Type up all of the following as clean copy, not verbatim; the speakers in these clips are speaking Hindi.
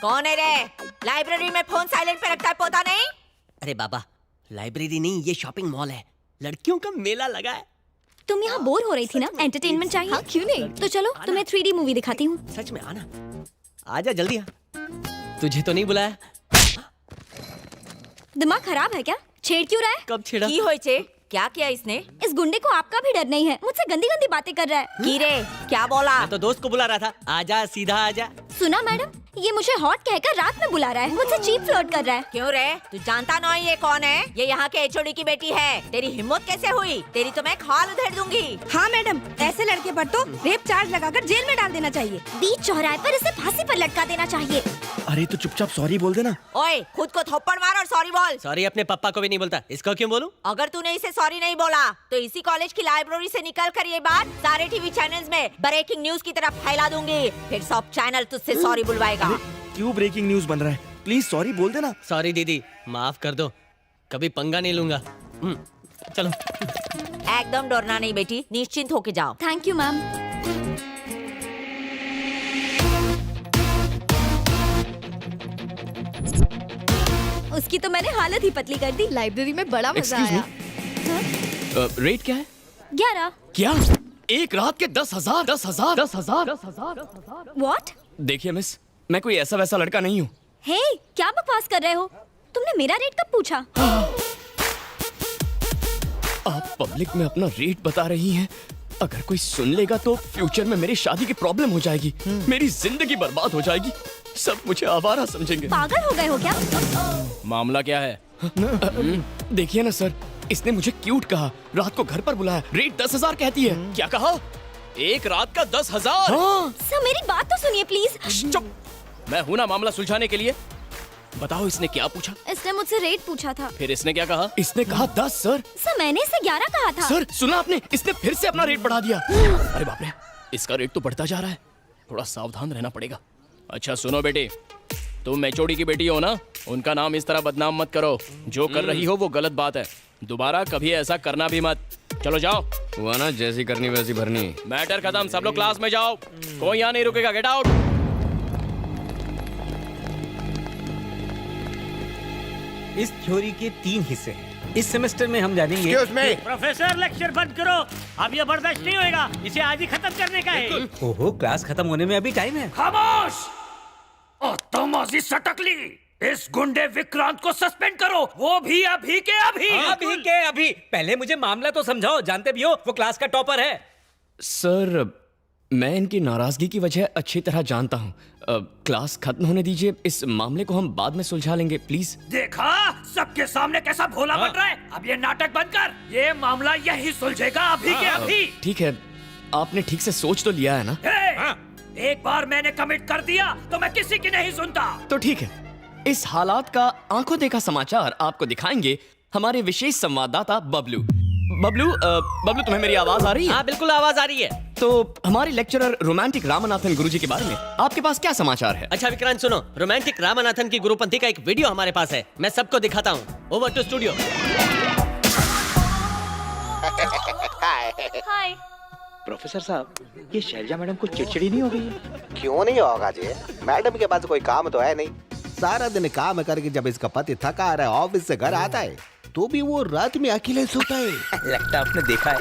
कौन है रे? लाइब्रेरी में फोन साइलेंट पे रखता है, पता नहीं? अरे बाबा, लाइब्रेरी नहीं, ये शॉपिंग मॉल है, लड़कियों का मेला लगा है। तुम यहाँ बोर हो रही थी ना, एंटरटेनमेंट चाहिए? हाँ, क्यों नहीं? तो चलो तुम्हें 3D मूवी दिखाती हूँ। सच में आना, आजा जल्दी आ। तुझे तो नहीं बुलाया। दिमाग खराब है क्या? छेड़ क्यों रहा है? कब छेड़ा? की होई छे? क्या किया इसने? इस गुंडे को आपका भी डर नहीं है, मुझसे गंदी गंदी बातें कर रहा है। की रे, क्या बोला? मैं तो दोस्त को बुला रहा था, आजा सीधा आजा। सुना मैडम, ये मुझे हॉट कहकर रात में बुला रहा है, मुझसे चीप फ्लर्ट कर रहा है। क्यों रे? तू जानता नहीं ये कौन है? ये यहाँ के एचओडी की बेटी है। तेरी हिम्मत कैसे हुई? तेरी तो मैं खाल उधेड़ दूंगी। हाँ मैडम, ऐसे लड़के पर तो रेप चार्ज लगाकर जेल में डाल देना चाहिए। बीच चौराहे पर इसे फांसी पर लटका देना चाहिए। अरे तो चुपचाप सॉरी बोल देना। ओए, खुद को थप्पड़ मार और सॉरी बोल। सॉरी अपने पापा को भी नहीं बोलता, इसको क्यों बोलूं? अगर तूने इसे सॉरी नहीं बोला तो इसी कॉलेज की लाइब्रेरी से निकल कर ये बात सारे टीवी चैनल्स में ब्रेकिंग न्यूज की तरफ फैला दूंगी। फिर सब चैनल तुझसे सॉरी बुलवाएगा। क्यों ब्रेकिंग न्यूज बन रहा है? प्लीज सॉरी बोल देना। सॉरी दीदी, माफ कर दो, कभी पंगा नहीं लूंगा। चलो। एकदम डरना नहीं बेटी, निश्चिंत होके जाओ। Thank you ma'am. उसकी तो मैंने हालत ही पतली कर दी। लाइब्रेरी में बड़ा मजा आया। रेट क्या है? 11। क्या? एक रात के 10,000? 10,000? व्हाट? देखिए मिस, मैं कोई ऐसा वैसा लड़का नहीं हूँ। हे, क्या बकवास कर रहे हो? तुमने मेरा रेट कब पूछा? आप पब्लिक में अपना रेट बता रही हैं। अगर कोई सुन लेगा तो फ्यूचर में मेरी शादी की प्रॉब्लम हो जाएगी, मेरी जिंदगी बर्बाद हो जाएगी, सब मुझे आवारा समझेंगे। पागल हो गए हो क्या? मामला क्या है? देखिए ना सर, इसने मुझे क्यूट कहा, रात को घर पर बुलाया, रेट 10,000 कहती है। क्या कहा? एक रात का 10,000? सर मेरी बात तो सुनिए प्लीज। चुप, मैं हूं ना मामला सुलझाने के लिए। बताओ इसने क्या पूछा? इसने मुझसे रेट पूछा था। फिर इसने क्या कहा? इसने कहा 10 सर। सर मैंने इसे 11 कहा था। सर सुना आपने, इसने फिर से अपना रेट बढ़ा दिया। अरे बाप रे, इसका रेट तो बढ़ता जा रहा है, थोड़ा सावधान रहना पड़ेगा। अच्छा सुनो बेटी, तुम एचओडी की बेटी हो ना, उनका नाम इस तरह बदनाम मत करो। जो कर रही हो वो गलत बात है, दोबारा कभी ऐसा करना भी मत। चलो जाओ। हुआ ना, जैसी करनी वैसी भरनी। मैटर खत्म, सब लोग क्लास में जाओ, कोई यहाँ नहीं रुकेगा, गेट आउट। इस थ्योरी के 3 हिस्से हैं। इस सेमेस्टर में हम जानेंगे। प्रोफेसर लेक्चर बंद करो, अब ये बर्दाश्त नहीं होएगा, इसे आज ही खत्म करने का है। ओहो, क्लास खत्म होने में अभी टाइम है। खामोश! तमाजी सटकली, इस गुंडे विक्रांत को सस्पेंड करो, वो भी अभी के अभी। अभी के अभी। पहले मुझे मामला तो समझाओ, जानते भी हो वो क्लास का टॉपर है। सर मैं इनकी नाराजगी की वजह अच्छी तरह जानता हूँ। क्लास खत्म होने दीजिए, इस मामले को हम बाद में सुलझा लेंगे प्लीज। देखा सबके सामने कैसा भोला बन रहा है। अब ये नाटक बंद कर, ये मामला यही सुलझेगा अभी के अभी। ठीक है, आपने ठीक से सोच तो लिया है ना? एक बार मैंने कमिट कर दिया तो मैं किसी की नहीं सुनता। तो ठीक है, इस हालात का आंखों देखा समाचार आपको दिखाएंगे हमारे विशेष संवाददाता बबलू। बबलू तुम्हें मेरी आवाज आ रही है? हाँ बिल्कुल आवाज आ रही है। तो हमारे लेक्चरर रोमांटिक रामनाथन गुरुजी के बारे में आपके पास क्या समाचार है? अच्छा विक्रांत सुनो, रोमांटिक रामनाथन की गुरुपंथी का एक वीडियो हमारे पास है, मैं सबको दिखाता हूँ। Over to studio. Hi. Professor साहब, ये शैलजा मैडम को चिड़चिड़ी नहीं हो गई है? क्यों नहीं होगा जी, मैडम के पास कोई काम तो है नहीं। सारा दिन काम करके जब इसका पति थका आ रहा है, ऑफिस से घर आता है, तो भी वो रात में अकेले सोता है। लगता है आपने देखा है।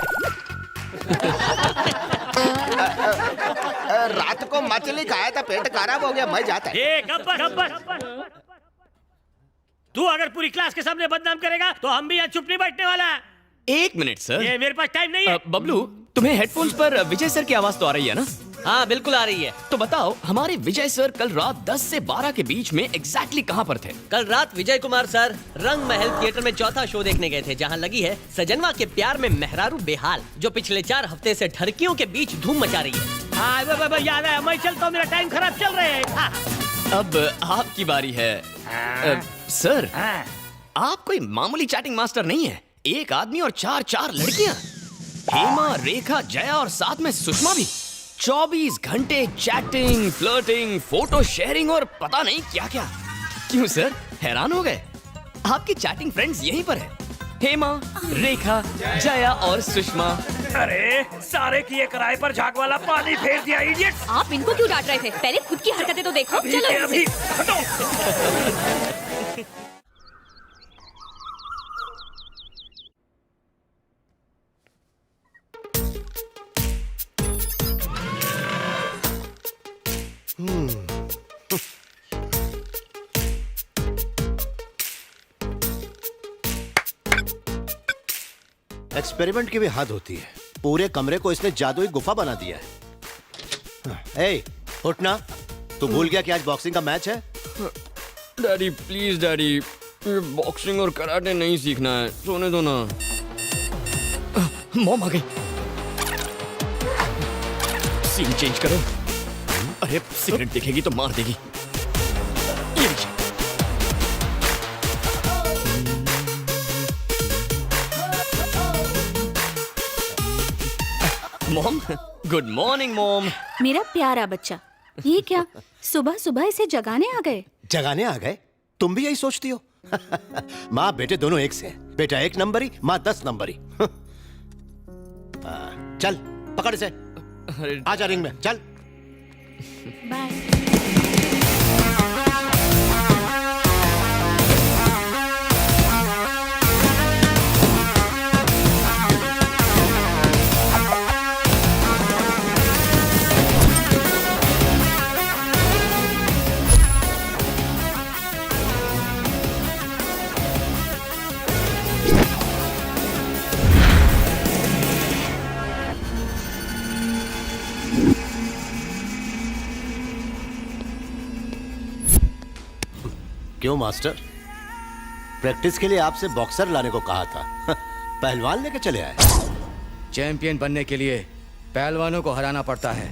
रात को मछली खाया था, पेट खराब हो गया, मैं जाता है। गब्बर, तू अगर पूरी क्लास के सामने बदनाम करेगा तो हम भी यहाँ चुप नहीं बैठने वाला। एक मिनट सर, ये मेरे पास टाइम नहीं है। बबलू तुम्हें हेडफोन्स पर विजय सर की आवाज तो आ रही है ना? हाँ बिल्कुल आ रही है। तो बताओ हमारे विजय सर कल रात 10 से 12 के बीच में एग्जैक्टली कहाँ पर थे? कल रात विजय कुमार सर रंग महल थिएटर में चौथा शो देखने गए थे, जहाँ लगी है सजनवा के प्यार में मेहरारू बेहाल, जो पिछले 4 हफ्ते से ठरकियों के बीच धूम मचा रही है। हाँ याद है, मैं चलता हूँ, मेरा टाइम खराब चल रहा है। अब आपकी बारी है। सर आप कोई मामूली चैटिंग मास्टर नहीं है, एक आदमी और 4 लड़कियां, हेमा, रेखा, जया और साथ में सुषमा भी। 24 घंटे चैटिंग, फ्लर्टिंग, फोटो शेयरिंग और पता नहीं क्या क्या। क्यों सर, हैरान हो गए? आपकी चैटिंग फ्रेंड्स यहीं पर है। हेमा, रेखा, जया और सुषमा। अरे सारे किए किराए पर झाग वाला पानी फेर दिया इडियट। आप इनको क्यों डांट रहे थे? पहले खुद की हरकतें तो देखो। अभी चलो के यहाँ अभी से। हटो। एक्सपेरिमेंट की भी हद होती है। पूरे कमरे को इसने जादुई गुफा बना दिया है। ए, उठना। तू भूल गया कि आज बॉक्सिंग का मैच है? डैडी प्लीज डैडी, ये बॉक्सिंग और कराटे नहीं सीखना है, सोने दो ना। मॉम आ गई। सीन चेंज करो। अरे सिगरेट दिखेगी तो मार देगी। ये लीजिए। Mom, good morning mom. मेरा प्यारा बच्चा, ये क्या सुबह सुबह इसे जगाने आ गए? जगाने आ गए? तुम भी यही सोचती हो? माँ बेटे दोनों एक से हैं। बेटा 1 नंबरी, माँ 10 नंबरी। चल पकड़ इसे। आजा रिंग में, चल। बाय। क्यों मास्टर, प्रैक्टिस के लिए आपसे बॉक्सर लाने को कहा था, पहलवान लेके चले आए। चैंपियन बनने के लिए पहलवानों को हराना पड़ता है।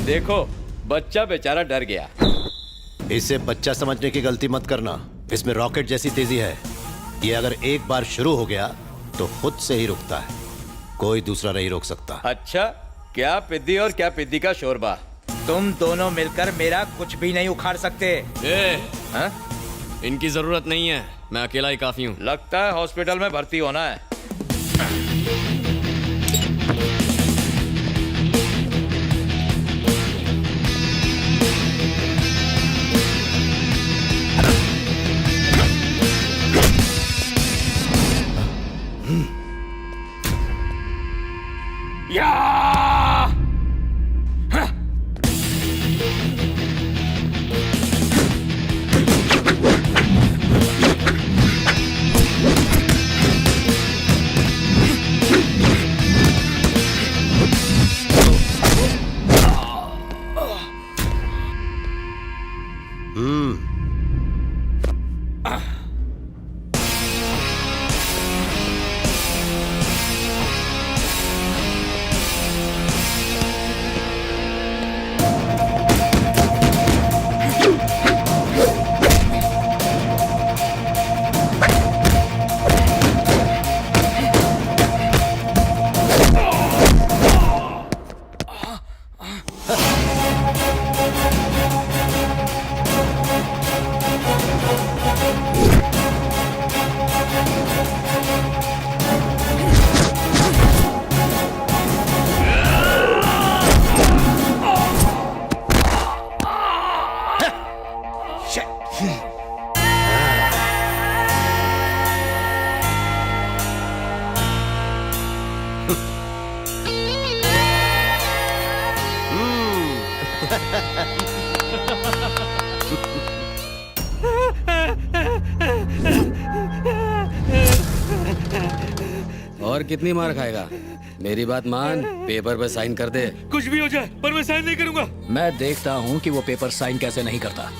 देखो बच्चा बेचारा डर गया। इसे बच्चा समझने की गलती मत करना। इसमें रॉकेट जैसी तेजी है। ये अगर एक बार शुरू हो गया तो खुद से ही रुकता है, कोई दूसरा नहीं रोक सकता। अच्छा, क्या पिद्दी और क्या पिद्दी का शोरबा। तुम दोनों मिलकर मेरा कुछ भी नहीं उखाड़ सकते। इनकी जरूरत नहीं है, मैं अकेला ही काफी हूँ। लगता है हॉस्पिटल में भर्ती होना है। और कितनी मार खाएगा? मेरी बात मान, पेपर पे साइन कर दे। कुछ भी हो जाए पर मैं साइन नहीं करूंगा। मैं देखता हूँ कि वो पेपर साइन कैसे नहीं करता।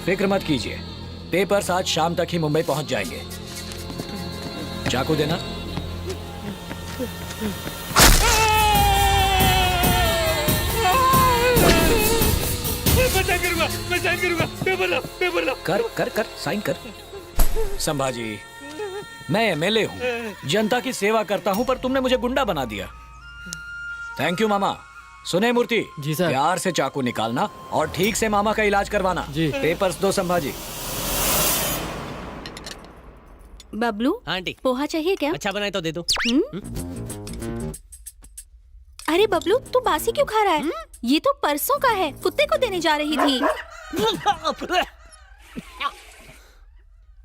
फिक्र मत कीजिए, पेपर्स आज शाम तक ही मुंबई पहुंच जाएंगे। चाकू देना। मैं साइन करूंगा। पेपर ला। कर साइन कर। संभाजी, मैं एमएलए हूँ, जनता की सेवा करता हूँ, पर तुमने मुझे गुंडा बना दिया। थैंक यू मामा। सुने मूर्ति जी सर, प्यार से चाकू निकालना और ठीक से मामा का इलाज करवाना जी। पेपर्स दो संभाजी। बबलू आंटी पोहा चाहिए क्या? अच्छा बनाए तो दे दो। अरे बबलू तू बासी क्यों खा रहा है? ये तो परसों का है, कुत्ते को देने जा रही थी।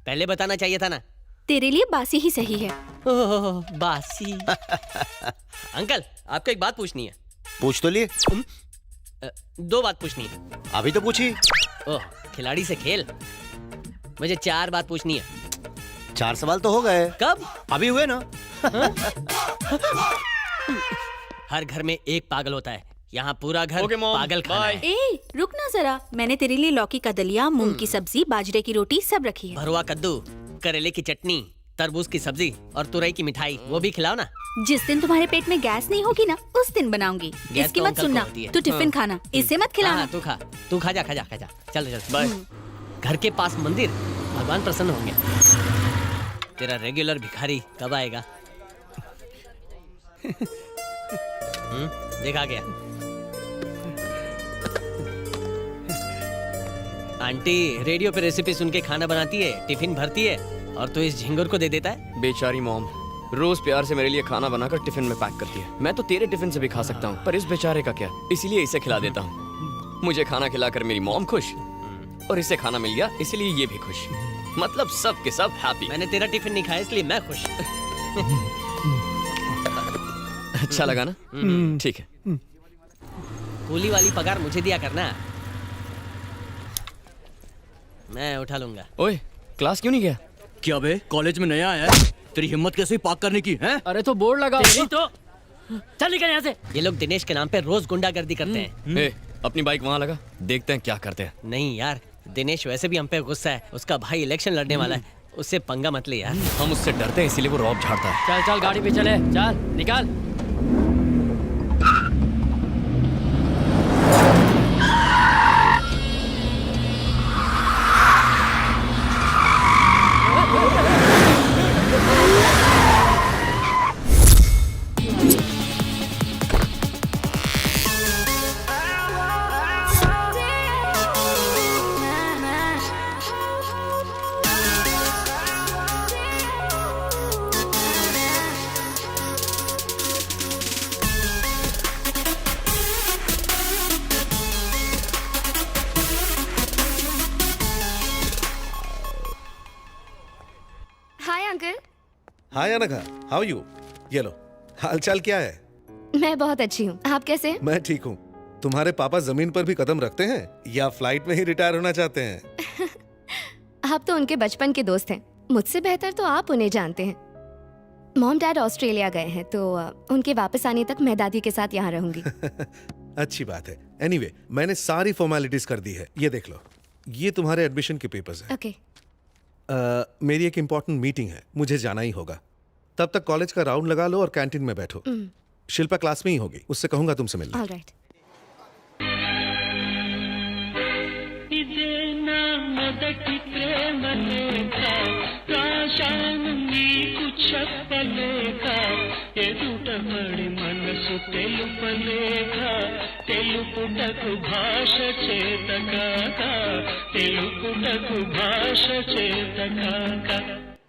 पहले बताना चाहिए था ना। तेरे लिए बासी ही सही है। ओह, बासी। अंकल आपको एक बात पूछनी है। पूछ तो लिए। 2 बात पूछनी है। अभी तो पूछी। ओह, खिलाड़ी से खेल। मुझे 4 बात पूछनी है। 4 सवाल तो हो गए। कब? अभी हुए ना। हर घर में एक पागल होता है, यहाँ पूरा घर पागल खाना है। ए, रुक ना जरा, मैंने तेरे लिए लौकी का दलिया, मूंग की सब्जी, बाजरे की रोटी सब रखी है। भरुआ कद्दू, करेले की चटनी, तरबूज की सब्जी और तुरई की मिठाई, वो भी खिलाओ ना। जिस दिन तुम्हारे पेट में गैस नहीं होगी ना, उस दिन बनाऊंगी। गैस इसकी तो मत अंकल को सुनना, होती है। तू टिफिन खाना, इसे मत खिलाना। हाँ, तू खा जा। चल बाय। घर के पास मंदिर, भगवान प्रसन्न होंगे। तेरा रेगुलर भिखारी कब आएगा? देखा गया। आंटी रेडियो पे रेसिपी सुन के खाना बनाती है, टिफिन भरती है, और तू इस झिंगुर को दे देता है। बेचारी मॉम रोज प्यार से मेरे लिए खाना बनाकर टिफिन में पैक करती है। मैं तो तेरे टिफिन से भी खा सकता हूँ, पर इस बेचारे का क्या, इसीलिए इसे खिला देता हूँ। मुझे खाना खिलाकर मेरी मॉम खुश, और इसे खाना मिल गया इसलिए ये भी खुश। मतलब सब के सब हैप्पी। मैंने तेरा टिफिन नहीं खाया इसलिए मैं खुश। अच्छा लगा ना? ठीक है। कूली वाली पगार मुझे दिया करना, मैं उठा लूंगा। ओए, क्लास क्यों नहीं गया? क्या बे, कॉलेज में नया आया है? तेरी हिम्मत कैसे पार्क करने की है? अरे तो बोर्ड लगा तो चल निकल यहाँ से। ये लोग दिनेश के नाम पे रोज गुंडागर्दी करते हैं। ए, अपनी बाइक वहाँ लगा, देखते हैं क्या करते हैं। नहीं यार, दिनेश वैसे भी हम पे गुस्सा है। उसका भाई इलेक्शन लड़ने वाला है, उससे पंगा मत ले यार। हम उससे डरते हैं इसीलिए वो रौब झाड़ता है। चल गाड़ी पे चले, चल निकाल। Hi uncle. Hi Anagha, how you? ये लो, हालचाल क्या है? मैं बहुत अच्छी हूँ, आप कैसे हैं? मैं ठीक हूँ। तुम्हारे पापा जमीन पर भी कदम रखते हैं या फ्लाइट में ही रिटायर होना चाहते हैं? आप तो उनके बचपन के दोस्त हैं, मुझसे बेहतर तो आप उन्हें जानते हैं। मॉम डैड ऑस्ट्रेलिया गए हैं, तो उनके वापस आने तक मैं दादी के साथ यहाँ रहूंगी। अच्छी बात है। एनीवे, मैंने सारी फॉर्मेलिटीज कर दी है। ये देख लो, ये तुम्हारे एडमिशन के पेपर्स हैं। ओके। मेरी एक इम्पोर्टेंट मीटिंग है, मुझे जाना ही होगा। तब तक कॉलेज का राउंड लगा लो और कैंटीन में बैठो। शिल्पा क्लास में ही होगी, उससे कहूंगा तुमसे मिलने। Alright.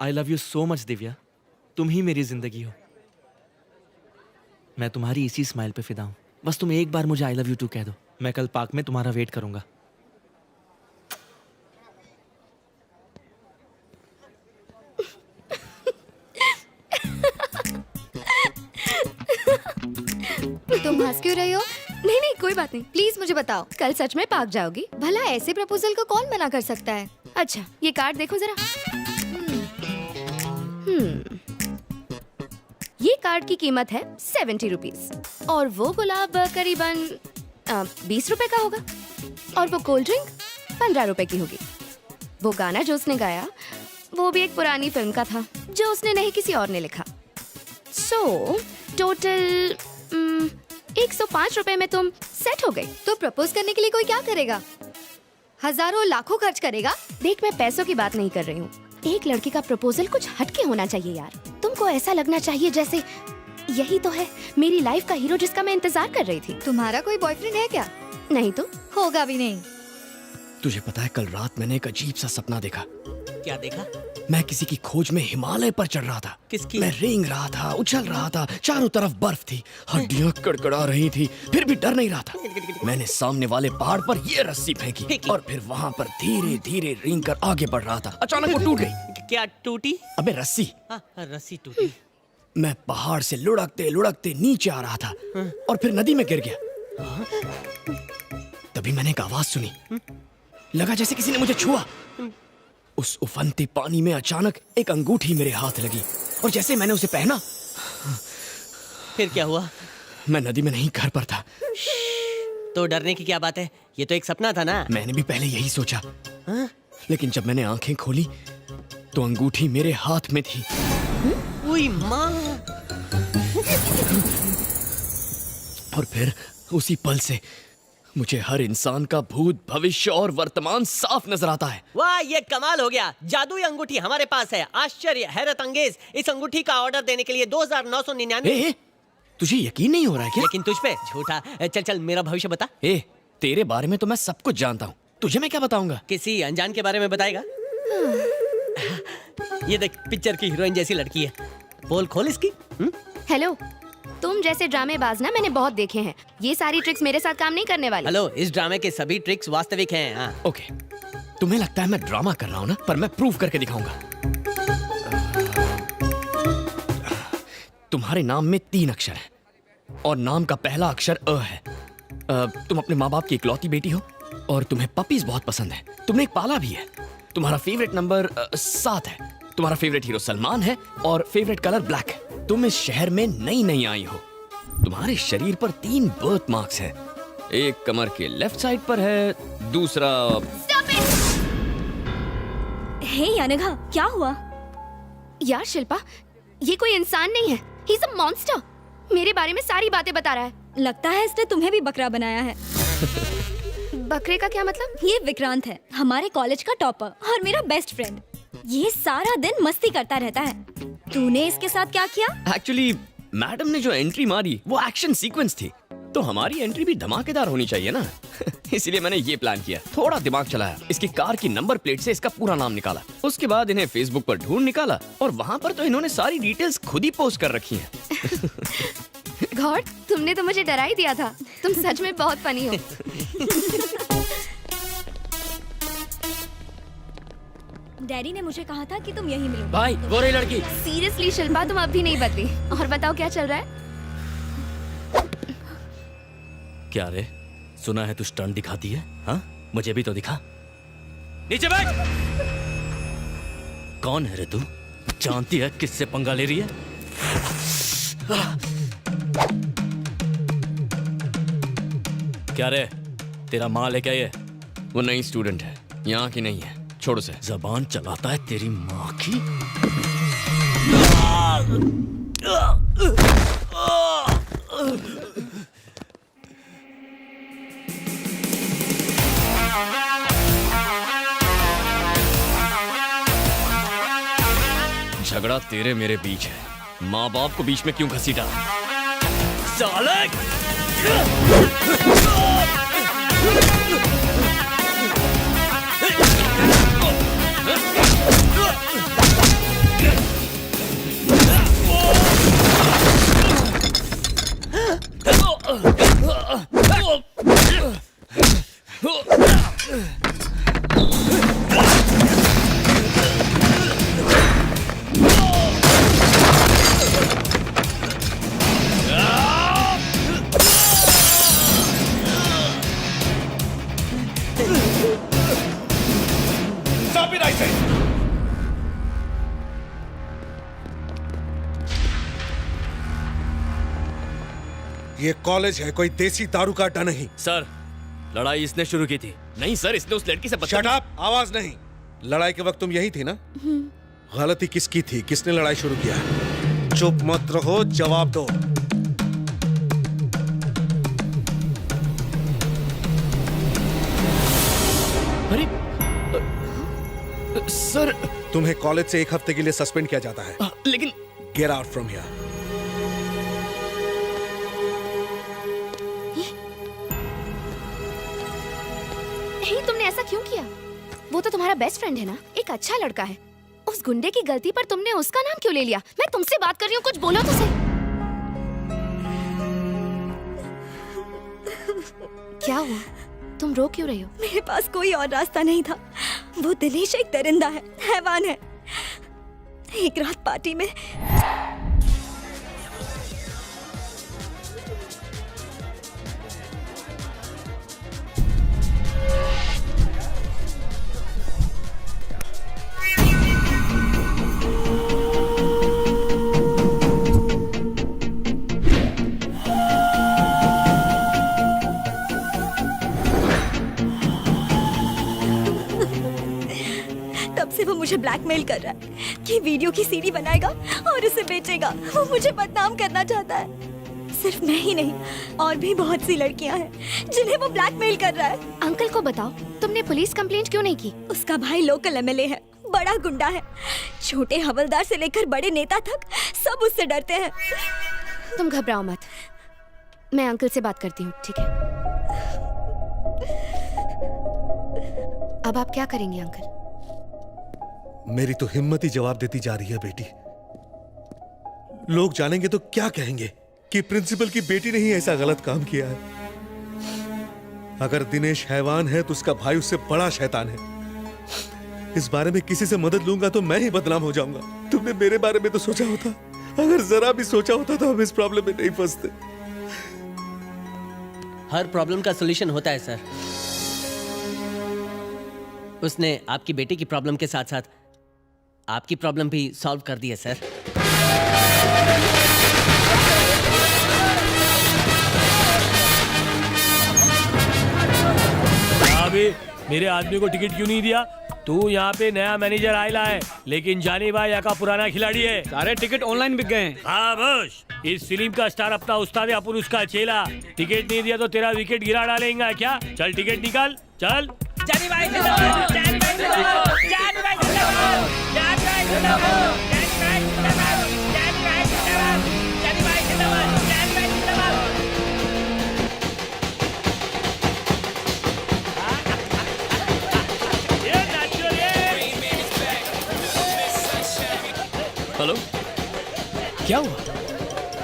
I love you so much Divya, तुम ही मेरी जिंदगी हो। मैं तुम्हारी इसी स्माइल पे फिदा हूँ। बस तुम एक बार मुझे आई लव यू टू कह दो, मैं कल पार्क में तुम्हारा वेट करूंगा। तुम हंस क्यों रही हो? नहीं नहीं कोई बात नहीं, प्लीज मुझे बताओ, कल सच में पार्क जाओगी? भला ऐसे प्रपोजल को कौन मना कर सकता है? अच्छा ये कार्ड देखो जरा। ये कार्ड की कीमत है 70 रुपीज और वो गुलाब करीबन 20 रुपए का होगा और वो कोल्ड ड्रिंक 15 रुपए की होगी। वो गाना जो उसने गाया वो भी एक पुरानी फिल्म का था जो उसने नहीं किसी और ने लिखा। सो टोटल 105 रुपए में तुम सेट हो गई। तो प्रपोज करने के लिए कोई क्या करेगा? हजारों लाखों खर्च करेगा? देख मैं पैसों की बात नहीं कर रही हूँ, एक लड़की का प्रपोजल कुछ हटके होना चाहिए यार। तुमको ऐसा लगना चाहिए जैसे यही तो है मेरी लाइफ का हीरो जिसका मैं इंतजार कर रही थी। तुम्हारा कोई बॉयफ्रेंड है क्या? नहीं तो होगा भी नहीं। तुझे पता है कल रात मैंने एक अजीब सा सपना देखा। क्या देखा? मैं किसी की खोज में हिमालय पर चढ़ रहा था। किसकी? मैं रेंग रहा था, उछल रहा था, चारों तरफ बर्फ थी, हड्डियां कड़कड़ा रही थी, फिर भी डर नहीं रहा था। मैंने सामने वाले पहाड़ पर ये रस्सी फेंकी और फिर वहां पर धीरे धीरे रेंग कर आगे बढ़ रहा था। अचानक वो टूट गई। क्या टूटी? अबे रस्सी। रस्सी टूटी। मैं पहाड़ से लुढ़कते लुढ़कते नीचे आ रहा था और फिर नदी में गिर गया। तभी मैंने एक आवाज सुनी, लगा जैसे किसी ने मुझे छुआ। उस उफनते पानी में अचानक एक अंगूठी मेरे हाथ लगी और जैसे मैंने उसे पहना, फिर क्या हुआ? मैं नदी में नहीं, घर पर था। तो डरने की क्या बात है, ये तो एक सपना था ना। मैंने भी पहले यही सोचा, लेकिन जब मैंने आंखें खोली तो अंगूठी मेरे हाथ में थी। ओए माँ! और फिर उसी पल से मुझे हर इंसान का भूत, भविष्य और वर्तमान साफ नजर आता है। वाह, ये कमाल हो गया। जादुई अंगूठी हमारे पास है। आश्चर्य, हैरत अंगेज। इस अंगूठी का ऑर्डर देने के लिए 2999। तुझे यकीन नहीं हो रहा है क्या? लेकिन तुझ पे झूठा। चल चल, मेरा भविष्य बता। तेरे बारे में तो मैं सब कुछ जानता हूँ, तुझे मैं क्या बताऊंगा? किसी अनजान के बारे में बताएगा? ये देख, पिक्चर की हीरोइन जैसी लड़की है। पोल खोल इसकी। हेलो, तुम जैसे ड्रामेबाज ना मैंने बहुत देखे हैं। ये सारी ट्रिक्स मेरे साथ काम नहीं करने वाली। हेलो, इस ड्रामे के सभी ट्रिक्स वास्तविक हैं। हाँ। ओके, तुम्हें लगता है मैं ड्रामा कर रहा हूँ ना, पर मैं प्रूव करके दिखाऊंगा। तुम्हारे नाम में 3 अक्षर है और नाम का पहला अक्षर अ है। तुम अपने माँ बाप की इकलौती बेटी हो और तुम्हें पपीज बहुत पसंद है। तुमने एक पाला भी है। तुम्हारा फेवरेट नंबर 7 है। तुम्हारा फेवरेट हीरो सलमान है और फेवरेट कलर ब्लैक है। तुम इस शहर में नई आई हो। तुम्हारे शरीर पर 3 बर्थ मार्क्स हैं। एक कमर के लेफ्ट साइड पर है, दूसरा। हे अनघा, क्या हुआ? यार शिल्पा, ये कोई इंसान नहीं है, ही इज अ मॉन्स्टर। मेरे बारे में सारी बातें बता रहा है। लगता है इसने तुम्हें भी बकरा बनाया है। बकरे का क्या मतलब? ये विक्रांत है, हमारे कॉलेज का टॉपर और मेरा बेस्ट फ्रेंड। ये सारा दिन मस्ती करता रहता है। तूने इसके साथ क्या किया? एक्चुअली मैडम ने जो एंट्री मारी वो एक्शन सीक्वेंस थी, तो हमारी एंट्री भी धमाकेदार होनी चाहिए ना। इसीलिए मैंने ये प्लान किया, थोड़ा दिमाग चलाया, इसकी कार की नंबर प्लेट से इसका पूरा नाम निकाला। उसके बाद इन्हें फेसबुक पर ढूंढ निकाला और वहाँ पर तो इन्होंने सारी डिटेल्स खुद ही पोस्ट कर रखी हैं। गॉड, तुमने तो मुझे डरा ही दिया था। तुम सच में बहुत फनी हो। डैडी ने मुझे कहा था कि तुम यही मिलो। भाई, वो रही लड़की। सीरियसली शिल्पा, तुम अब भी नहीं बदली। और बताओ क्या चल रहा है? क्या रे, सुना है तू स्टंट दिखाती है? हाँ, मुझे भी तो दिखा। नीचे बैठ। कौन है रे तू? जानती है किससे पंगा ले रही है? क्या रे, तेरा माल है क्या ये? वो नई स्टूडेंट है, यहाँ की नहीं है, छोड़ उसे। जबान चलाता है तेरी माँ की। झगड़ा तेरे मेरे बीच है, माँ बाप को बीच में क्यों घसीटा? साले! ये कॉलेज है, कोई देसी दारू का अड्डा नहीं। सर, लड़ाई इसने शुरू की थी। नहीं सर, इसने उस लड़की से शट अप! आवाज नहीं। लड़ाई के वक्त तुम यही थी ना? गलती किसकी थी? किसने लड़ाई शुरू किया? चुप मत रहो, जवाब दो। अरे सर, तुम्हें कॉलेज से 1 हफ्ते के लिए सस्पेंड किया जाता है। लेकिन गेट आउट फ्रॉम हियर। तुमने ऐसा क्यों किया? वो तो तुम्हारा बेस्ट फ्रेंड है ना, एक अच्छा लड़का है। उस गुंडे की गलती पर तुमने उसका नाम क्यों ले लिया? मैं तुमसे बात कर रही हूँ, कुछ बोलो तो सही। क्या हुआ? तुम रो क्यों रही हो? मेरे पास कोई और रास्ता नहीं था। वो दिनेश एक दरिंदा है, हैवान है। एक रात पार्टी में से वो मुझे ब्लैकमेल कर रहा है कि वीडियो की सीडी बनाएगा और उसे बेचेगा। वो मुझे बदनाम करना चाहता है। सिर्फ मैं ही नहीं, और भी बहुत सी लड़कियां हैं जिन्हें वो ब्लैकमेल कर रहा है। अंकल को बताओ, तुमने पुलिस कंप्लेंट क्यों नहीं की? उसका भाई लोकल एमएलए है, बड़ा गुंडा है। छोटे हवलदार से लेकर बड़े नेता तक सब उससे डरते हैं। तुम घबराओ मत, मैं अंकल से बात करती हूँ, ठीक है? अब आप क्या करेंगे अंकल? मेरी तो हिम्मत ही जवाब देती जा रही है बेटी। लोग जानेंगे तो क्या कहेंगे कि प्रिंसिपल की बेटी ने ही ऐसा गलत काम किया है। अगर दिनेश हैवान है तो उसका भाई उससे बड़ा शैतान है। इस बारे में किसी से मदद लूंगा तो मैं ही बदनाम हो जाऊंगा। तुमने मेरे बारे में तो सोचा होता, अगर जरा भी सोचा होता तो हम इस प्रॉब्लम में नहीं फंसते। हर प्रॉब्लम का सॉल्यूशन होता है सर। उसने आपकी बेटी की प्रॉब्लम के साथ साथ आपकी प्रॉब्लम भी सॉल्व कर दी है सर। अभी मेरे आदमी को टिकट क्यों नहीं दिया? तू यहाँ पे नया मैनेजर आयला है, लेकिन जानी भाई यहाँ का पुराना खिलाड़ी है। सारे टिकट ऑनलाइन बिक गए। हाँ बस, इस फिल्म का स्टार अपना उस्ताद है, अपन उसका चेला। टिकट नहीं दिया तो तेरा विकेट गिरा डालेगा क्या? चल टिकट निकाल, चल। जानी भाई जिंदाबाद, जानी भाई जिंदाबाद, जानी भाई जिंदाबाद, जानी भाई जिंदाबाद, जानी भाई जिंदाबाद, जानी भाई जिंदाबाद, जानी भाई जिंदाबाद, हेलो, क्या हुआ?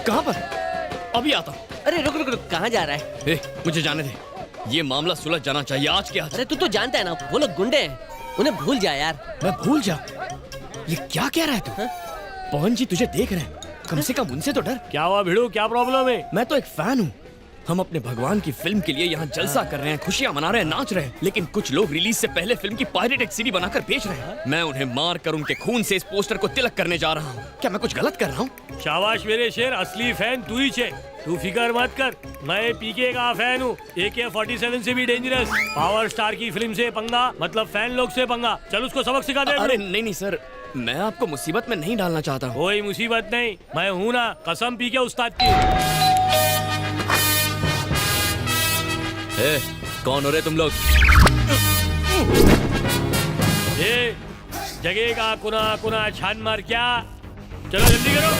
कहाँ पर? अभी आता हूँ। अरे रुक रुक रुक, कहाँ जा रहा है? मुझे जाने दे, ये मामला सुलझ जाना चाहिए आज के आज। अरे तू तो जानता है ना, वो लोग गुंडे हैं, उन्हें भूल जा यार। मैं भूल जा? ये क्या कह रहा है तू? पवन जी तुझे देख रहे हैं, कम से कम उनसे तो डर। क्या हुआ भिड़ू, क्या प्रॉब्लम है? मैं तो एक फैन हूँ। हम अपने भगवान की फिल्म के लिए यहाँ जलसा कर रहे हैं, खुशियाँ मना रहे हैं, नाच रहे हैं, लेकिन कुछ लोग रिलीज से पहले फिल्म की पायरेटेड सीडी बनाकर बेच रहे हैं। मैं उन्हें मार कर उनके खून से इस पोस्टर को तिलक करने जा रहा हूँ। क्या मैं कुछ गलत कर रहा हूँ? शाबाश मेरे शेर, असली फैन तू ही छे। तू फिकर मत कर, मैं पीके का फैन हूँ। AK-47 से भी डेंजरस। पावर स्टार की फिल्म से पंगा मतलब फैन लोग से पंगा। चल उसको सबक सिखा दे। अरे नहीं नहीं सर, मैं आपको मुसीबत में नहीं डालना चाहता हूँ। कोई मुसीबत नहीं, मैं हूँ ना, कसम पीके उस्ताद की। कौन हो रहे तुम लोग? ये जगह का कुना कुना छान मार क्या? चलो जल्दी करो।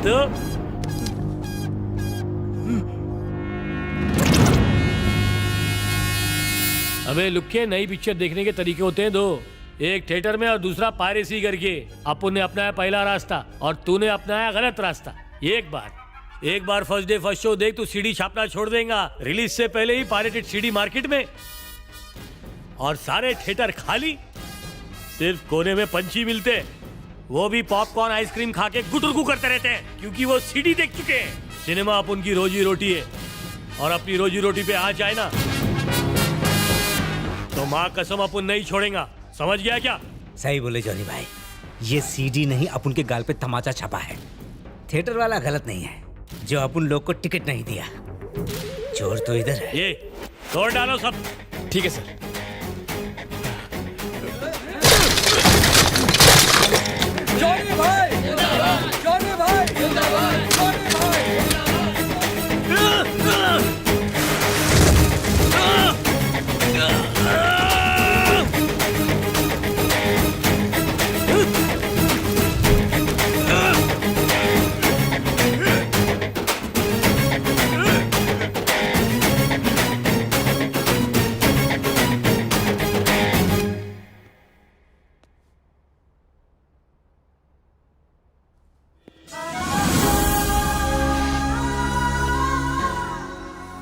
तो हमें लुक्के नई पिक्चर देखने के तरीके होते हैं दो, एक थिएटर में और दूसरा पायरेसी करके। अपन ने अपनाया पहला रास्ता और तूने अपनाया गलत रास्ता। एक बार फर्स्ट डे फर्स्ट शो देख, तू सीडी छापना छोड़ देगा। रिलीज से पहले ही पायरेटेड सीडी मार्केट में और सारे थिएटर खाली, सिर्फ कोने में पंछी मिलते, वो भी पॉपकॉर्न आइसक्रीम खा के गुटुरगु करते रहते हैं, क्योंकि वो सीडी देख चुके हैं। सिनेमा अपन की रोजी रोटी है, और अपनी रोजी रोटी पे आ जाए ना तो माँ कसम अपन नहीं छोड़ेगा। समझ गया क्या? सही बोले जॉनी भाई, ये सीडी नहीं अपन के गाल पे तमाचा छपा है। थिएटर वाला गलत नहीं है जो अपन लोग को टिकट नहीं दिया। चोर तो इधर है। ये तोड़ डालो सब। ठीक है सर। जॉनी भाई, जॉनी भाई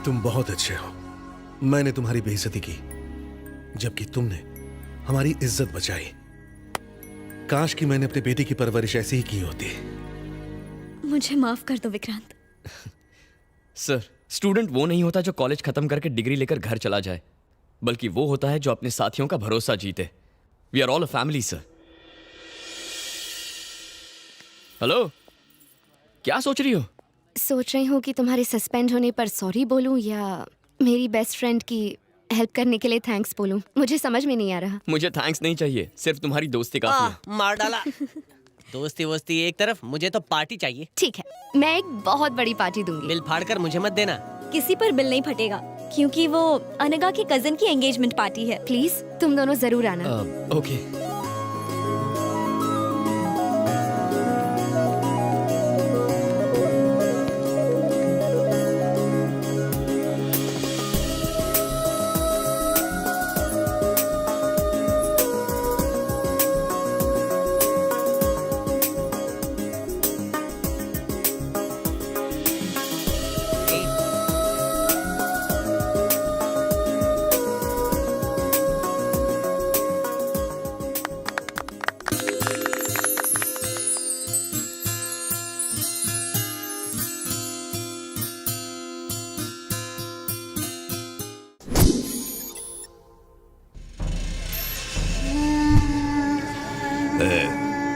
तुम बहुत अच्छे हो। मैंने तुम्हारी बेइज्जती की, जबकि तुमने हमारी इज्जत बचाई। काश कि मैंने अपने बेटे की परवरिश ऐसी ही की होती। मुझे माफ कर दो विक्रांत। सर, स्टूडेंट वो नहीं होता जो कॉलेज खत्म करके डिग्री लेकर घर चला जाए, बल्कि वो होता है जो अपने साथियों का भरोसा जीते। We are all a family sir. Hello, क्या सोच रही हो? सोच रही हूँ कि तुम्हारे सस्पेंड होने पर सॉरी बोलूं या मेरी बेस्ट फ्रेंड की हेल्प करने के लिए थैंक्स बोलूं। मुझे समझ में नहीं आ रहा। मुझे थैंक्स नहीं चाहिए, सिर्फ तुम्हारी दोस्ती काफी है। मार डाला। दोस्ती वोस्ती एक तरफ, मुझे तो पार्टी चाहिए। ठीक है, मैं एक बहुत बड़ी पार्टी दूंगी। बिल फाड़ कर मुझे मत देना। किसी पर बिल नहीं फटेगा, क्योंकि वो अनगा के कजन की एंगेजमेंट पार्टी है। प्लीज तुम दोनों जरूर आना। ओके।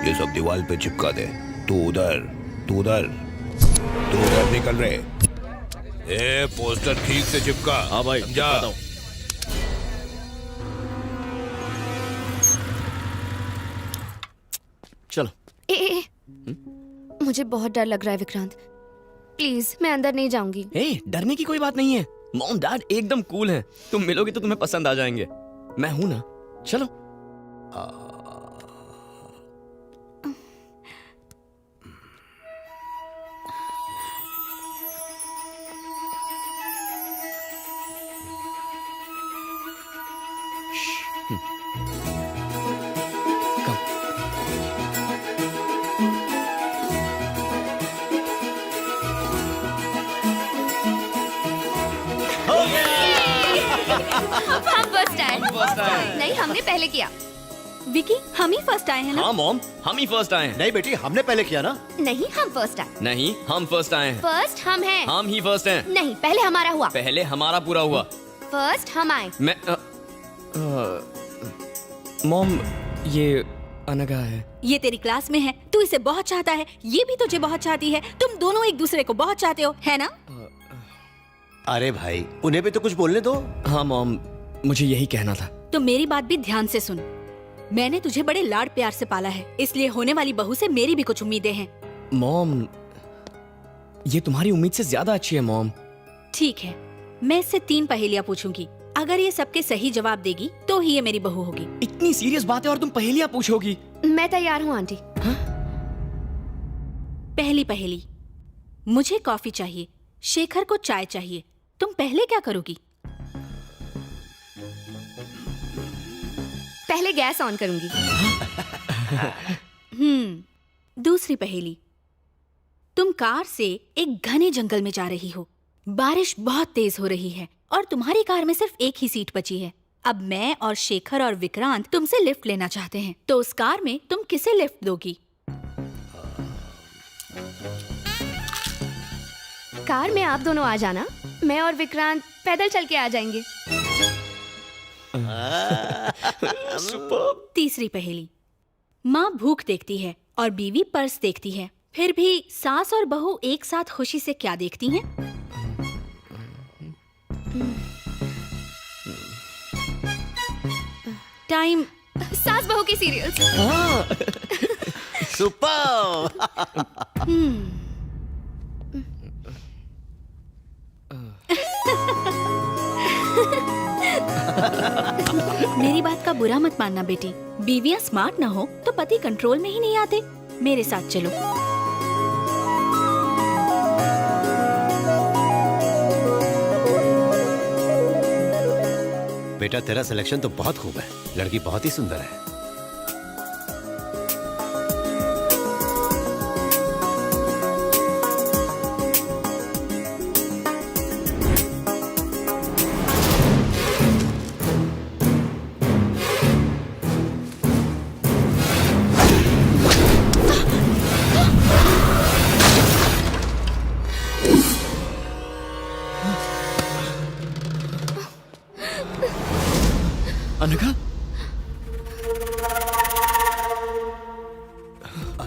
ये सब दीवार पे चिपका दे। तू उधर, तू उधर, तू उधर निकल रहे। ए, पोस्टर ठीक से चिपका। हाँ भाई, समझा? चलो। ए, मुझे बहुत डर लग रहा है विक्रांत। प्लीज मैं अंदर नहीं जाऊंगी। ए, डरने की कोई बात नहीं है। मॉम डैड एकदम कूल हैं। तुम मिलोगे तो तुम्हें पसंद आ जाएंगे। मैं हूं ना, चलो। हम फर्स्ट आए। नहीं, हमने पहले किया। विकी, हम ही फर्स्ट आए हैं ना? हाँ मॉम, हम ही फर्स्ट आए हैं। नहीं बेटी, हमने पहले किया ना। नहीं, हम फर्स्ट आए। नहीं, हम फर्स्ट आए हैं। फर्स्ट हम हैं। हम ही फर्स्ट हैं। नहीं, पहले हमारा हुआ। पहले हमारा पूरा हुआ। फर्स्ट हम आए। मैं मॉम, ये अनगा है। ये तेरी क्लास में है, तू इसे बहुत चाहता है, ये भी तुझे बहुत चाहती है, तुम दोनों एक दूसरे को बहुत चाहते हो, है ना? अरे भाई, उन्हें भी तो कुछ बोलने दो। हाँ मॉम, मुझे यही कहना था। तो मेरी बात भी ध्यान से सुन। मैंने तुझे बड़े लाड प्यार से पाला है, इसलिए होने वाली बहू से मेरी भी कुछ उम्मीदें हैं। मॉम, ये तुम्हारी उम्मीद से ज्यादा अच्छी है मॉम। ठीक है, मैं इससे 3 पहेलियाँ पूछूंगी। अगर ये सबके सही जवाब देगी तो ही ये मेरी बहू होगी। इतनी सीरियस बात है और तुम पहेलियाँ पूछोगी? मैं तैयार हूँ आंटी। पहली पहेली, मुझे कॉफी चाहिए, शेखर को चाय चाहिए, तुम पहले क्या करोगी? पहले गैस ऑन करूंगी। दूसरी पहेली, तुम कार से एक घने जंगल में जा रही हो, बारिश बहुत तेज हो रही है और तुम्हारी कार में सिर्फ एक ही सीट बची है। अब मैं और शेखर और विक्रांत तुमसे लिफ्ट लेना चाहते हैं, तो उस कार में तुम किसे लिफ्ट दोगी? कार में आप दोनों आ जाना, मैं और विक्रांत पैदल चल के आ जाएंगे। तीसरी पहेली, माँ भूख देखती है और बीवी पर्स देखती है, फिर भी सास और बहू एक साथ खुशी से क्या देखती हैं? टाइम। सास बहू की सीरियल्स। सुपर। मेरी बात का बुरा मत मानना बेटी, बीवियां स्मार्ट ना हो तो पति कंट्रोल में ही नहीं आते। मेरे साथ चलो। बेटा, तेरा सिलेक्शन तो बहुत खूब है, लड़की बहुत ही सुंदर है।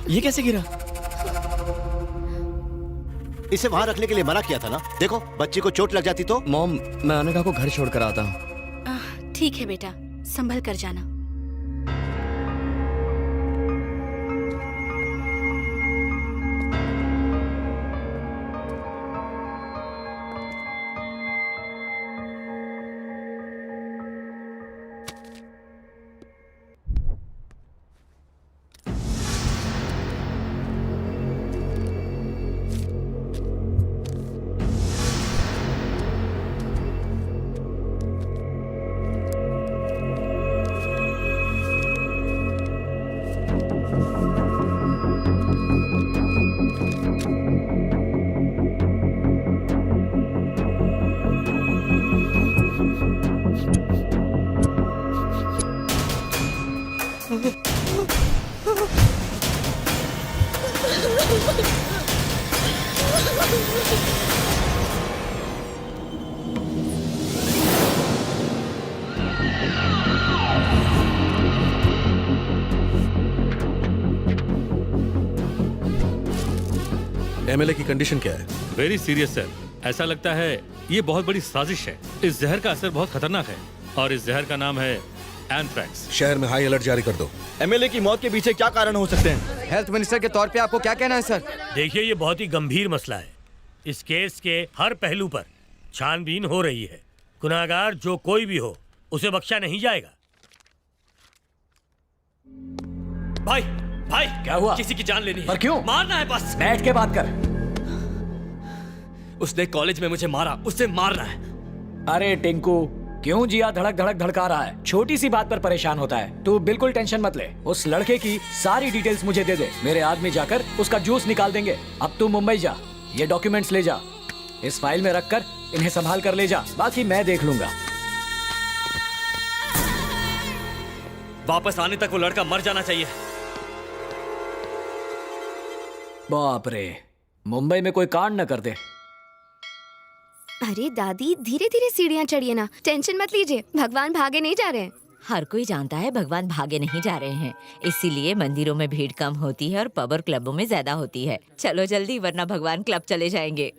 ये कैसे गिरा? इसे वहां रखने के लिए मना किया था ना। देखो बच्ची को चोट लग जाती तो। मॉम, मैं अनघा को घर छोड़कर आता हूँ। ठीक है बेटा, संभल कर जाना। एमएलए की कंडीशन क्या है? Very serious sir. ऐसा लगता है ये बहुत बड़ी साजिश है। इस जहर का असर बहुत खतरनाक है और इस जहर का नाम है एंथ्रैक्स। शहर में हाई अलर्ट जारी कर दो। एमएलए की मौत के पीछे क्या कारण हो सकते हैं? हेल्थ मिनिस्टर के तौर पे आपको क्या कहना है सर? देखिए, ये बहुत ही गंभीर मसला है। इस केस के हर पहलू पर छानबीन हो रही है। गुनाहगार जो कोई भी हो, उसे बख्शा नहीं जाएगा। भाई भाई, क्या हुआ? किसी की जान लेनी है। पर क्यों? मारना है बस। बैठ के बात कर। उसने कॉलेज में मुझे मारा, उसे मारना है। अरे टिंकू, क्यों जिया धड़क धड़क धड़का रहा है? छोटी सी बात पर परेशान होता है। तू बिल्कुल टेंशन मत ले। उस लड़के की सारी डिटेल्स मुझे दे दे। मेरे आदमी जाकर उसका जूस निकाल देंगे। अब तू मुंबई जा, ये डॉक्यूमेंट्स ले जा, इस फाइल में रख कर इन्हें संभाल कर ले जा। बाकी मैं देख लूंगा। वापस आने तक वो लड़का मर जाना चाहिए। बाप रे, मुंबई में कोई कांड न कर दे। अरे दादी, धीरे धीरे सीढ़ियाँ चढ़िए ना, टेंशन मत लीजिए। भगवान भागे नहीं जा रहे हैं। हर कोई जानता है भगवान भागे नहीं जा रहे हैं, इसीलिए मंदिरों में भीड़ कम होती है और पब और क्लबों में ज्यादा होती है। चलो जल्दी, वरना भगवान क्लब चले जाएंगे।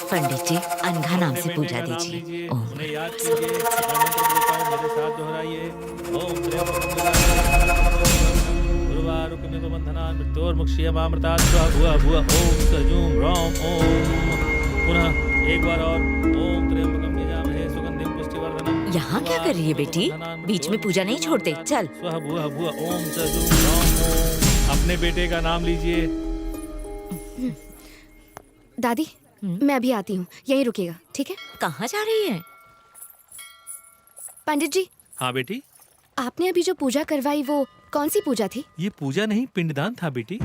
पंडित जी, अनघा नाम से पूजा दीजिए। ओम। उन्हें याद कीजिए, मंत्र बोलता हूं, मेरे साथ दोहराइए। ओम गुरुवारुकमिव बंधनान् मृत्योर्मुक्षीयमामृतात् भुवः भुवः ओम सजूम रौम ओम। पुनः एक बार और ओम त्र्यंबकं यजामहे सुगंधिं पुष्टिवर्धनम्। यहाँ क्या कर रही है बेटी? बीच में पूजा नहीं छोड़ते। चल। स्वः भुवः भुवः ओम सजूम रौम ओम। अपने बेटे का नाम लीजिए। दादी, मैं अभी आती हूँ, यहीं रुकिएगा, ठीक है? कहाँ जा रही है? पंडित जी। हाँ बेटी। आपने अभी जो पूजा करवाई, वो कौन सी पूजा थी? ये पूजा नहीं, पिंडदान था बेटी।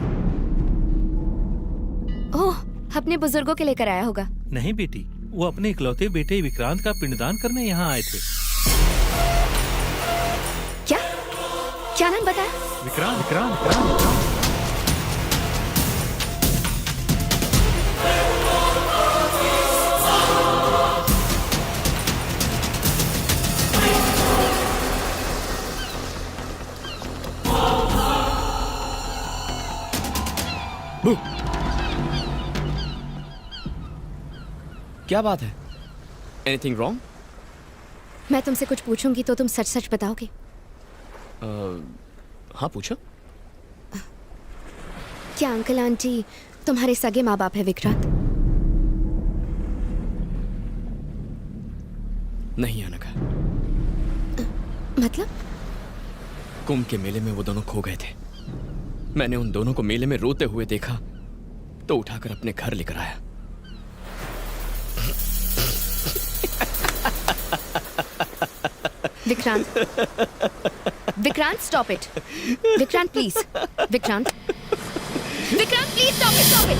ओह, अपने बुजुर्गों के लेकर आया होगा। नहीं बेटी, वो अपने इकलौते बेटे विक्रांत का पिंडदान करने यहाँ आए थे। क्या क्या नाम बताया? विक्रांत विक्रांत विक्रांत। क्या बात है? Anything wrong? मैं तुमसे कुछ पूछूंगी तो तुम सच सच बताओगे? हाँ पूछो। क्या अंकल आंटी तुम्हारे सगे माँ बाप है विक्रांत? नहीं अनघा। मतलब? कुंभ के मेले में वो दोनों खो गए थे। मैंने उन दोनों को मेले में रोते हुए देखा तो उठाकर अपने घर लेकर आया। Vikrant, Vikrant stop it. Vikrant please, Vikrant, Vikrant please stop it.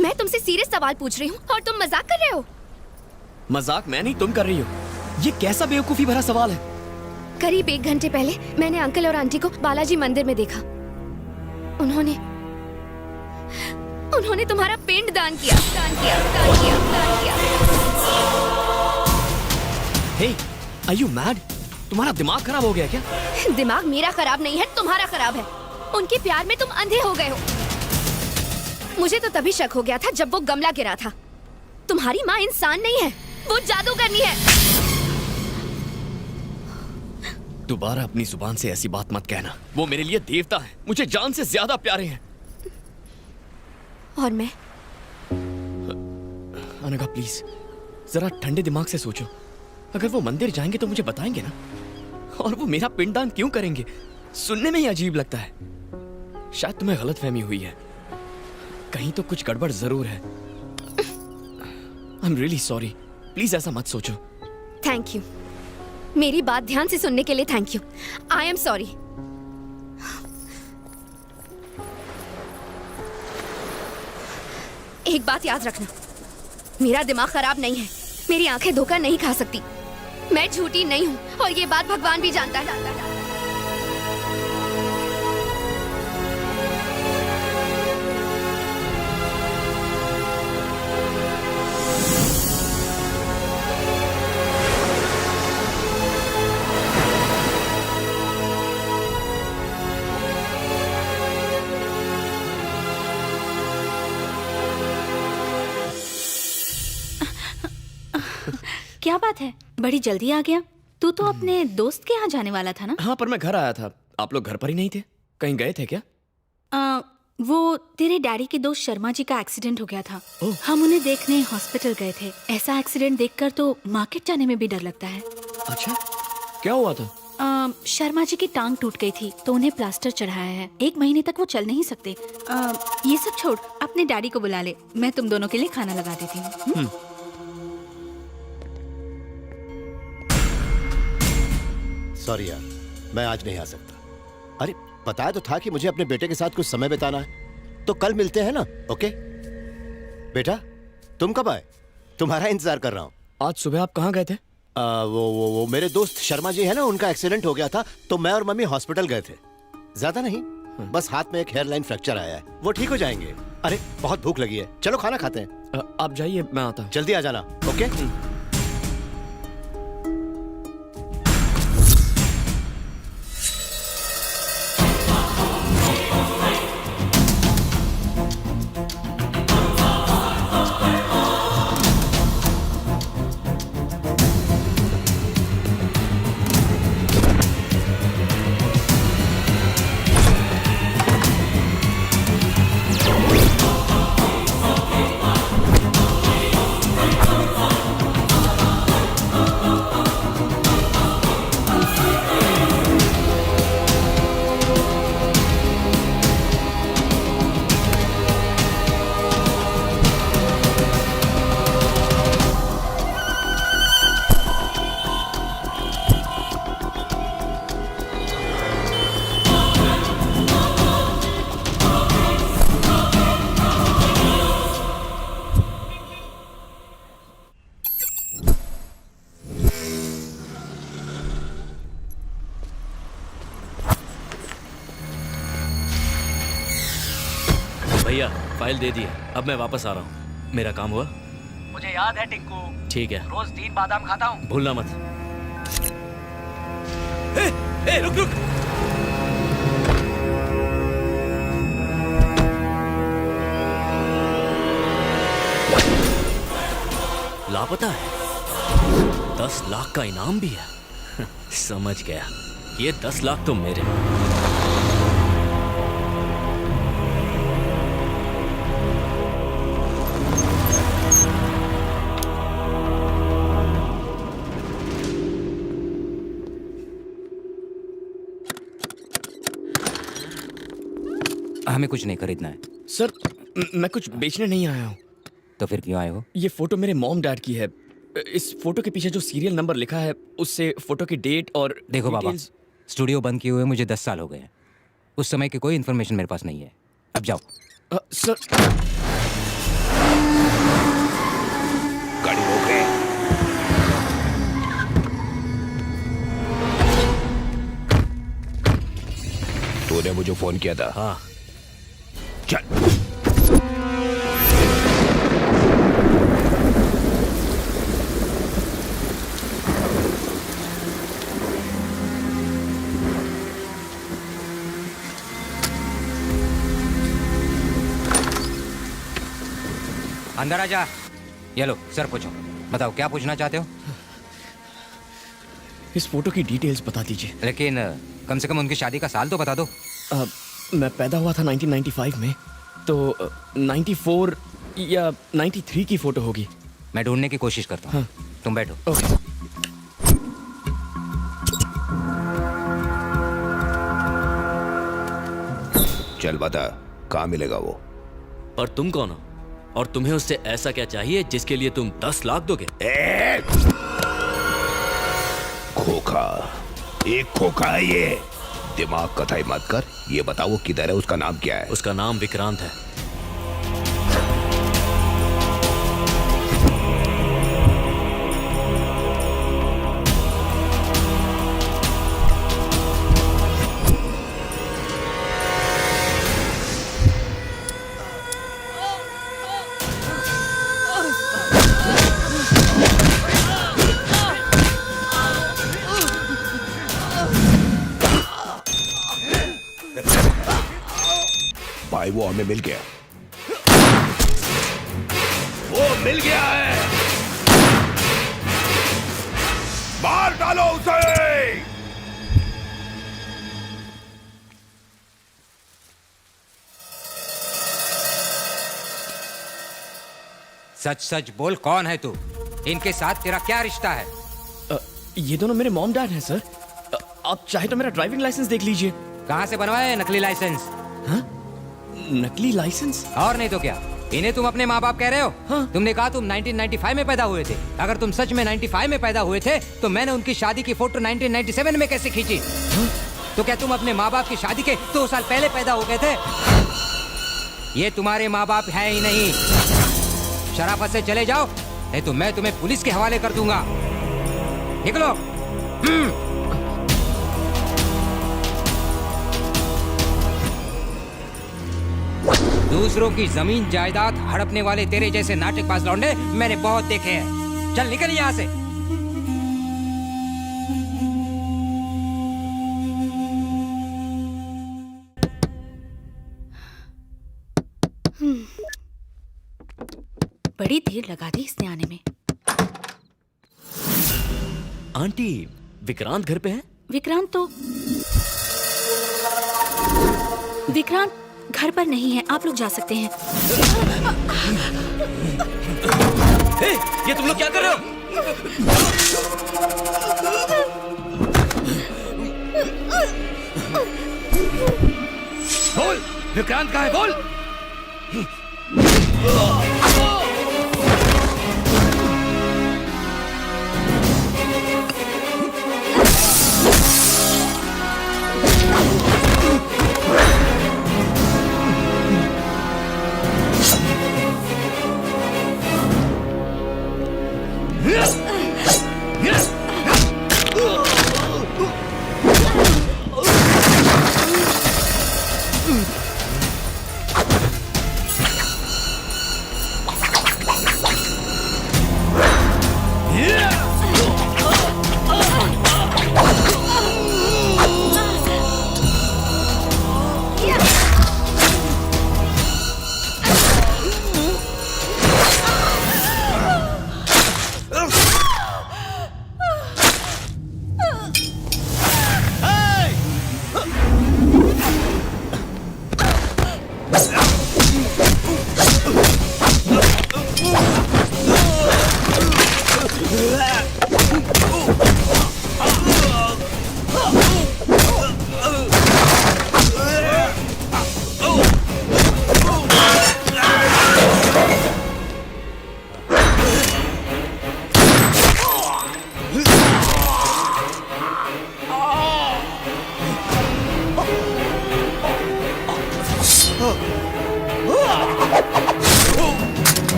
मैं तुमसे सीरियस सवाल पूछ रही हूँ और तुम मजाक कर रहे हो। मजाक मैं नहीं, तुम कर रही हो। ये कैसा बेवकूफी भरा सवाल है? करीब 1 घंटे पहले मैंने अंकल और आंटी को बालाजी मंदिर में देखा। उन्होंने तुम्हारा पिंड दान किया। Hey, are you mad? तुम्हारा दिमाग खराब हो गया क्या? दिमाग मेरा खराब नहीं है, तुम्हारा खराब है। उनके प्यार में तुम अंधे हो गए हो। मुझे तो तभी शक हो गया था जब वो गमला गिरा था। तुम्हारी माँ इंसान नहीं है, वो जादूगरनी है। दोबारा अपनी जुबान से ऐसी बात मत कहना। वो मेरे लिए देवता है, मुझे जान से ज्यादा प्यारे हैं। और मैं? अनघा प्लीज जरा ठंडे दिमाग से सोचो। अगर वो मंदिर जाएंगे तो मुझे बताएंगे ना। और वो मेरा पिंडदान क्यों करेंगे? सुनने में ही अजीब लगता है। शायद तुम्हें गलतफहमी हुई है। कहीं तो कुछ गड़बड़ जरूर है। I am really sorry, please ऐसा मत सोचो। थैंक यू, मेरी बात ध्यान से सुनने के लिए thank you. I am sorry. एक बात याद रखना, मेरा दिमाग खराब नहीं है, मेरी आंखें धोखा नहीं खा सकती। मैं झूठी नहीं हूँ और ये बात भगवान भी जानता है। क्या बात है, बड़ी जल्दी आ गया। तू तो अपने दोस्त के यहाँ जाने वाला था ना? हाँ, पर मैं घर आया था। आप लोग घर पर ही नहीं थे? कहीं गए थे क्या? वो तेरे डैडी के दोस्त शर्मा जी का एक्सीडेंट हो गया था। हम उन्हें देखने हॉस्पिटल गए थे। ऐसा एक्सीडेंट देखकर तो मार्केट जाने में भी डर लगता है। अच्छा, क्या हुआ था? शर्मा जी की टांग टूट गई थी तो उन्हें प्लास्टर चढ़ाया है। 1 महीने तक वो चल नहीं सकते। ये सब छोड़, अपने डैडी को बुला ले, मैं तुम दोनों के लिए खाना लगा देती हूँ। सॉरी यार, मैं आज नहीं आ सकता। अरे बताया तो था कि मुझे अपने बेटे के साथ कुछ समय बिताना है, तो कल मिलते हैं ना? ओके बेटा, तुम कब आए? तुम्हारा इंतजार कर रहा हूँ। आज सुबह आप कहाँ गए थे? वो मेरे दोस्त शर्मा जी है ना, उनका एक्सीडेंट हो गया था तो मैं और मम्मी हॉस्पिटल गए थे। ज्यादा नहीं, बस हाथ में एक हेयरलाइन फ्रैक्चर आया है, वो ठीक हो जाएंगे। अरे बहुत भूख लगी है, चलो खाना खाते हैं। आप जाइए, मैं आता हूँ। जल्दी आ जाना। ओके भैया फाइल दे दी है, अब मैं वापस आ रहा हूँ। मेरा काम हुआ? मुझे याद है टिंकू, ठीक है, रोज 3 बादाम खाता हूँ। भूलना मत। रुक रुक। लापता है, 10 लाख का इनाम भी है। समझ गया, ये 10 लाख तो मेरे। हमें कुछ नहीं खरीदना है सर। मैं कुछ बेचने नहीं आया हूँ। तो फिर क्यों आए हो? ये फोटो मेरे मॉम डैड की है। इस फोटो के पीछे जो सीरियल नंबर लिखा है उससे फोटो की डेट और देखो बाबा, स्टूडियो बंद किए हुए मुझे 10 साल हो गए हैं। उस समय की कोई इन्फॉर्मेशन मेरे पास नहीं है। अब जाओ। सर गाड़ी रोक रहे हैं। तूने मुझे फोन किया था? हाँ। चल। अंदर आ जा। ये लो सर, पूछो, बताओ क्या पूछना चाहते हो? इस फोटो की डिटेल्स बता दीजिए। लेकिन कम से कम उनकी शादी का साल तो बता दो। मैं पैदा हुआ था 1995 में, तो 94 या 93 की फोटो होगी। मैं ढूंढने की कोशिश करता हूँ। हाँ। तुम बैठो। ओके। चल बता, कहाँ मिलेगा वो? और तुम कौन हो? और तुम्हें उससे ऐसा क्या चाहिए जिसके लिए तुम 10 लाख दोगे? खोखा, एक खोखा है ये। दिमाग कथाई मत कर। ये बताओ वो किधर है, उसका नाम क्या है? उसका नाम विक्रांत है। भाई वो हमें मिल गया। वो मिल गया है, मार डालो उसे। सच सच बोल, कौन है तू? इनके साथ तेरा क्या रिश्ता है? ये दोनों मेरे मॉम डैड हैं सर। आप चाहे तो मेरा ड्राइविंग लाइसेंस देख लीजिए। कहाँ से बनवाया है नकली लाइसेंस? हाँ? नकली लाइसेंस? और नहीं तो क्या, इन्हें तुम अपने माँ बाप कह रहे हो? हाँ? तुमने कहा तुम 1995 में पैदा हुए थे। अगर तुम सच में 95 में पैदा हुए थे तो मैंने उनकी शादी की फोटो 1997 में कैसे खींची? हाँ? तो क्या तुम अपने माँ बाप की शादी के 2 साल पहले पैदा हो गए थे? ये तुम्हारे माँ बाप है ही नहीं। शराफत से चले जाओ, नहीं तो मैं तुम्हें पुलिस के हवाले कर दूंगा। निकलो। दूसरों की जमीन जायदाद हड़पने वाले तेरे जैसे नाटकबाज लौंडे मैंने बहुत देखे हैं। चल निकल यहाँ से। बड़ी देर लगा दी इसने आने में। आंटी, विक्रांत घर पे है? विक्रांत घर पर नहीं है, आप लोग जा सकते हैं। ए, ये तुम लोग क्या कर रहे हो? बोल, विक्रांत कहाँ है? बोल।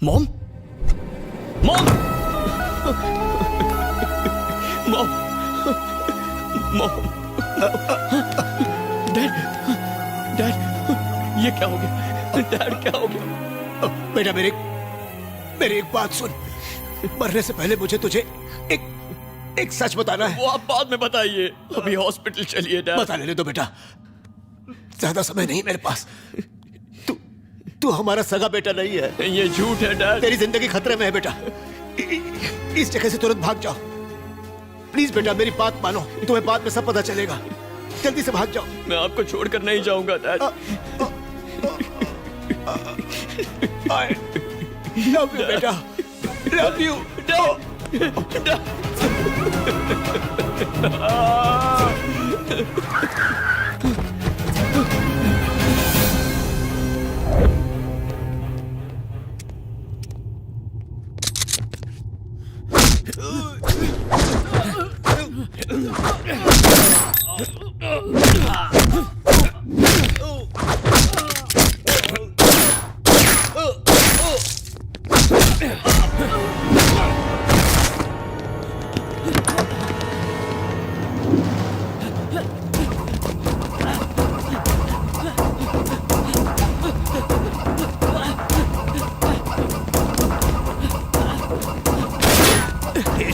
Mom mom mom mom dad dad ये क्या हो गया? डैड क्या हो गया? बेटा मेरी एक बात सुन। मरने से पहले मुझे तुझे एक सच बताना है। वो आप बाद में बताइए, अभी हॉस्पिटल चलिए डैड। बता लेने दो बेटा, ज्यादा समय नहीं मेरे पास। तू हमारा सगा बेटा नहीं है। ये झूठ है डैड। तेरी जिंदगी खतरे में है बेटा। इस जगह से तुरंत भाग जाओ प्लीज बेटा, मेरी बात मानो, तुम्हें बाद में सब पता चलेगा। जल्दी से भाग जाओ। मैं आपको छोड़कर नहीं जाऊंगा डैड। लव यू बेटा, लव यू।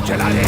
चला ले।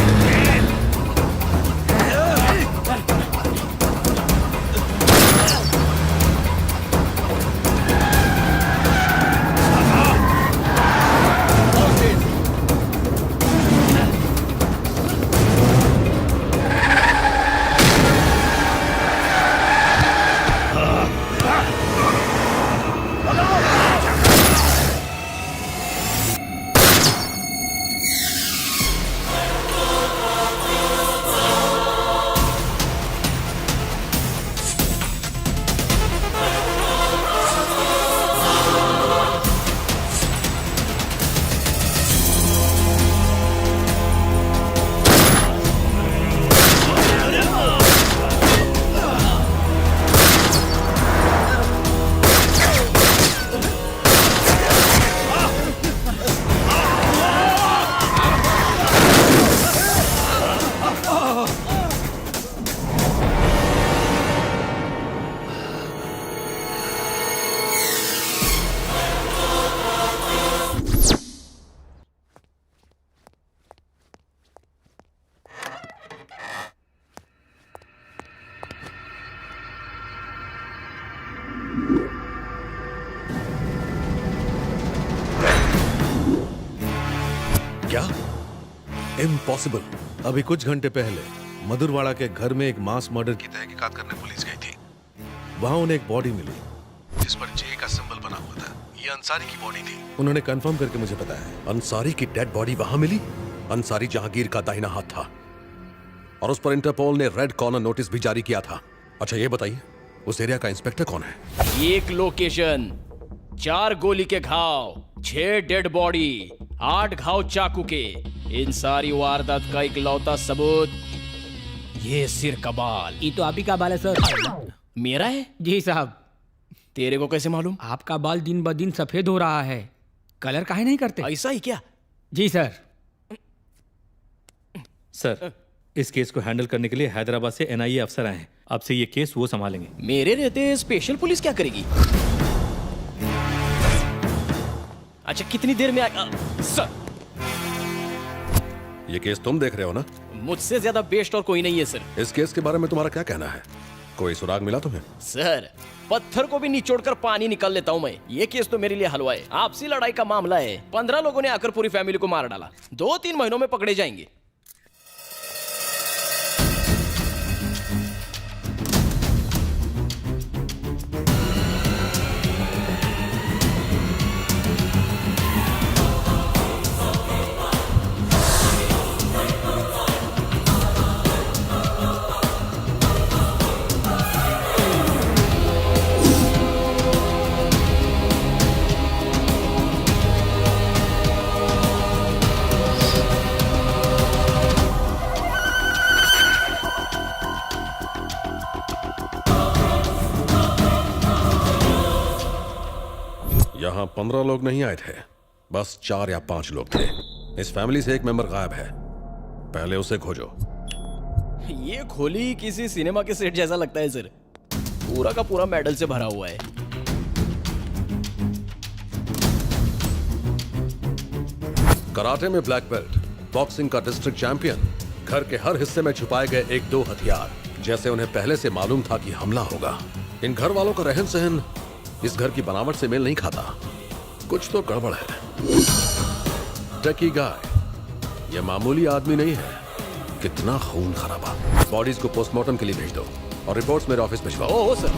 क्या? इम्पॉसिबल। अभी कुछ घंटे पहले मधुरवाड़ा के घर में एक मास मर्डर की तहकीकात करने पुलिस गई थी। वहां उन्हें एक बॉडी मिली जिस पर जे का सिंबल बना हुआ था। ये अंसारी की बॉडी थी। उन्होंने कंफर्म करके मुझे बताया अंसारी की डेड बॉडी वहां मिली। अंसारी जहांगीर का दाहिना हाथ था और उस पर इंटरपोल ने रेड कॉर्नर नोटिस भी जारी किया था। अच्छा ये बताइए उस एरिया का इंस्पेक्टर कौन है? एक लोकेशन, 4 गोली के घाव, 6 डेड बॉडी, 8 घाव चाकू के। इन सारी वारदात का इकलौता सबूत ये सिर का बाल। ये तो आप ही का बाल है सर। मेरा है? जी साहब। तेरे को कैसे मालूम? आपका बाल दिन ब दिन सफेद हो रहा है, कलर काहे नहीं करते? ऐसा ही क्या? जी सर। सर इस केस को हैंडल करने के लिए हैदराबाद से एनआईए अफसर आए हैं। आपसे ये केस वो संभालेंगे। मेरे रहते स्पेशल पुलिस क्या करेगी? अच्छा कितनी देर में आएगा? सर ये केस तुम देख रहे हो ना? मुझसे ज्यादा बेस्ट और कोई नहीं है सर। इस केस के बारे में तुम्हारा क्या कहना है? कोई सुराग मिला तुम्हें? सर पत्थर को भी निचोड़कर पानी निकाल लेता हूँ मैं। ये केस तो मेरे लिए हलवा है। आपसी लड़ाई का मामला है। 15 लोगों ने आकर पूरी फैमिली को मार डाला। 2-3 महीनों में पकड़े जाएंगे। यहाँ 15 लोग नहीं आए थे, बस 4 या 5 लोग थे। इस फैमिली से एक मेंबर गायब है, पहले उसे खोजो। ये खोली किसी सिनेमा के सेट जैसा लगता है सर, पूरा का पूरा मेडल से भरा हुआ है। कराटे में ब्लैक बेल्ट, बॉक्सिंग का डिस्ट्रिक्ट चैंपियन, घर के हर हिस्से में छुपाए गए 1-2 हथियार, जैसे उन्हें पहले से मालूम था कि हमला होगा। इन घर वालों का रहन सहन इस घर की बनावट से मेल नहीं खाता, कुछ तो गड़बड़ है। टकी गाय ये मामूली आदमी नहीं है, कितना खून खराबा। बॉडीज को पोस्टमार्टम के लिए भेज दो और रिपोर्ट्स मेरे ऑफिस भिजवाओ। Oh sir.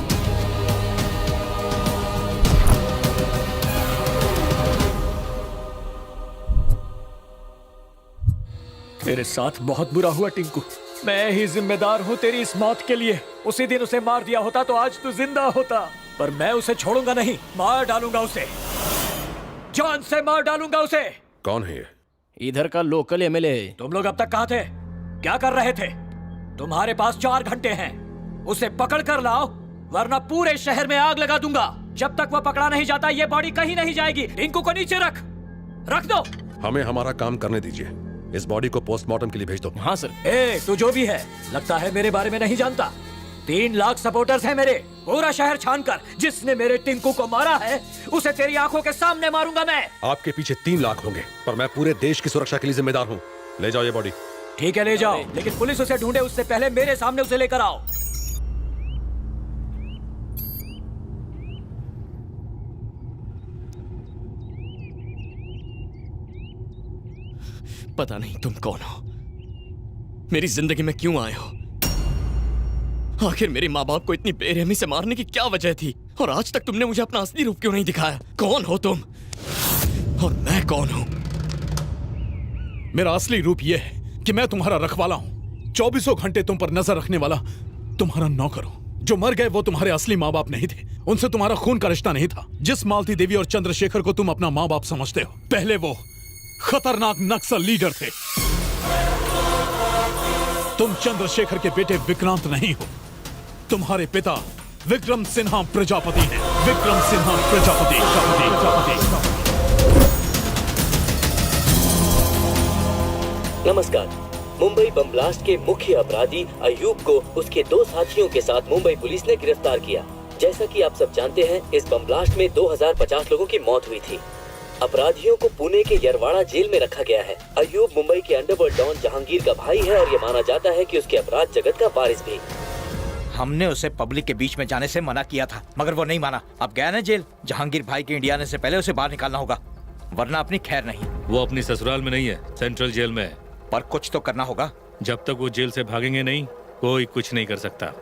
तेरे साथ बहुत बुरा हुआ टिंकू, मैं ही जिम्मेदार हूँ तेरी इस मौत के लिए। उसी दिन उसे मार दिया होता तो आज तू जिंदा होता, पर मैं उसे छोड़ूंगा नहीं, मार डालूंगा उसे, जान से मार डालूंगा उसे। कौन है ये? इधर का लोकल एमएलए है। तुम लोग अब तक कहाँ थे, क्या कर रहे थे? तुम्हारे पास 4 घंटे हैं, उसे पकड़ कर लाओ वरना पूरे शहर में आग लगा दूंगा। जब तक वो पकड़ा नहीं जाता ये बॉडी कहीं नहीं जाएगी। टिंकू को नीचे रख दो। हमें हमारा काम करने दीजिए, इस बॉडी को पोस्टमार्टम के लिए भेज दो। हाँ सर। तू जो भी है लगता है मेरे बारे में नहीं जानता। 3 लाख सपोर्टर्स हैं मेरे, पूरा शहर छानकर जिसने मेरे टिंकू को मारा है उसे तेरी आंखों के सामने मारूंगा मैं। आपके पीछे 3 लाख होंगे, पर मैं पूरे देश की सुरक्षा के लिए जिम्मेदार हूँ। ले जाओ ये बॉडी। ठीक है ले जाओ, लेकिन पुलिस उसे ढूंढे उससे पहले मेरे सामने उसे लेकर आओ। पता नहीं तुम कौन हो, मेरी जिंदगी में क्यों आए हो, आखिर मेरे माँ बाप को इतनी बेरहमी से मारने की क्या वजह थी, और आज तक तुमने मुझे अपना असली रूप क्यों नहीं दिखाया? कौन हो तुम और मैं कौन हूं? मेरा असली रूप यह है कि मैं तुम्हारा रखवाला हूं, 24 घंटे तुम पर नजर रखने वाला तुम्हारा नौकर हूं। जो मर गए वो तुम्हारे असली माँ बाप नहीं थे, उनसे तुम्हारा खून का रिश्ता नहीं था। जिस मालती देवी और चंद्रशेखर को तुम अपना माँ बाप समझते हो, पहले वो खतरनाक नक्सल लीडर थे। तुम चंद्रशेखर के बेटे विक्रांत नहीं हो, तुम्हारे पिता विक्रम सिन्हा प्रजापति हैं। विक्रम सिन्हा प्रजापति। नमस्कार। मुंबई बम ब्लास्ट के मुख्य अपराधी अयूब को उसके 2 साथियों के साथ मुंबई पुलिस ने गिरफ्तार किया। जैसा कि आप सब जानते हैं, इस बम ब्लास्ट में 2050 लोगों की मौत हुई थी। अपराधियों को पुणे के यरवाड़ा जेल में रखा गया है। अयूब मुंबई के अंडरवर्ल्ड डॉन जहांगीर का भाई है और ये माना जाता है कि उसके अपराध जगत का वारिस भी। हमने उसे पब्लिक के बीच में जाने से मना किया था, मगर वो नहीं माना। अब गया ना जेल। जहांगीर भाई के इंडिया आने से पहले उसे बाहर निकालना होगा, वरना अपनी खैर नहीं। वो अपनी ससुराल में नहीं है, सेंट्रल जेल में है। पर कुछ तो करना होगा। जब तक वो जेल से भागेंगे नहीं, कोई कुछ नहीं कर सकता।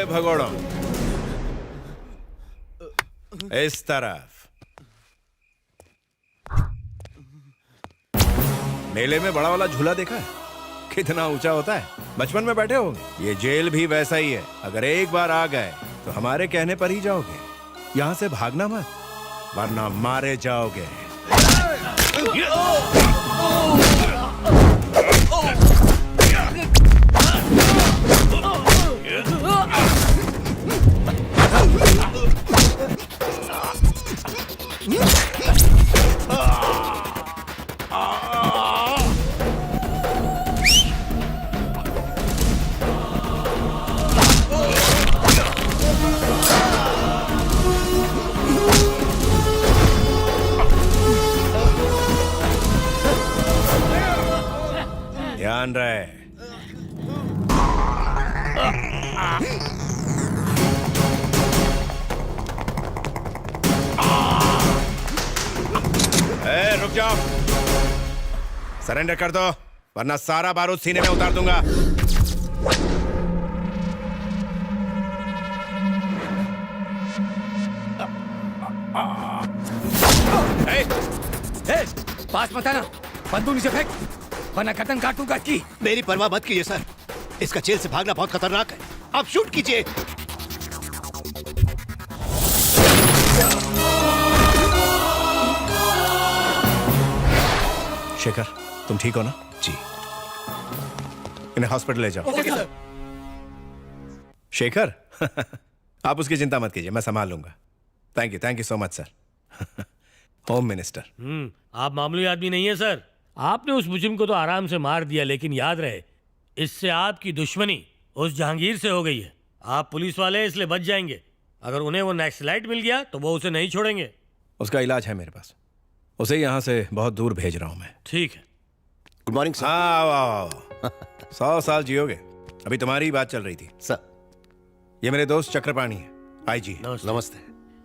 भगोड़ो इस तरफ। मेले में बड़ा वाला झूला देखा है? कितना ऊंचा होता है, बचपन में बैठे होंगे। ये जेल भी वैसा ही है, अगर एक बार आ गए तो हमारे कहने पर ही जाओगे। यहाँ से भागना मत, वरना मारे जाओगे। सावधान रहे। रुक जाओ, सरेंडर कर दो वरना सारा बारूद सीने में उतार दूंगा। पास मत आना, बंदूक नीचे फेंक वरना गर्दन काटूंगा की। मेरी परवाह मत कीजिए सर, इसका जेल से भागना बहुत खतरनाक है। आप शूट कीजिए। शेखर, तुम ठीक हो ना? जी। इन्हें हॉस्पिटल ले जाओ। Okay sir. शेखर आप उसकी चिंता मत कीजिए, मैं संभाल लूंगा। Thank you so much sir. Home minister. आप मामूली आदमी नहीं है सर। आपने उस मुजरिम को तो आराम से मार दिया, लेकिन याद रहे इससे आपकी दुश्मनी उस जहांगीर से हो गई है। आप पुलिस वाले हैं इसलिए बच जाएंगे। अगर उन्हें वो नक्सलाइट मिल गया तो वो उसे नहीं छोड़ेंगे। उसका इलाज है मेरे पास, उसे यहाँ से बहुत दूर भेज रहा हूँ मैं। ठीक है। Good morning sir. आओ 100 साल जियोगे। अभी तुम्हारी ही बात चल रही थी सर। ये मेरे दोस्त चक्रपाणी है, आईजी। नमस्ते।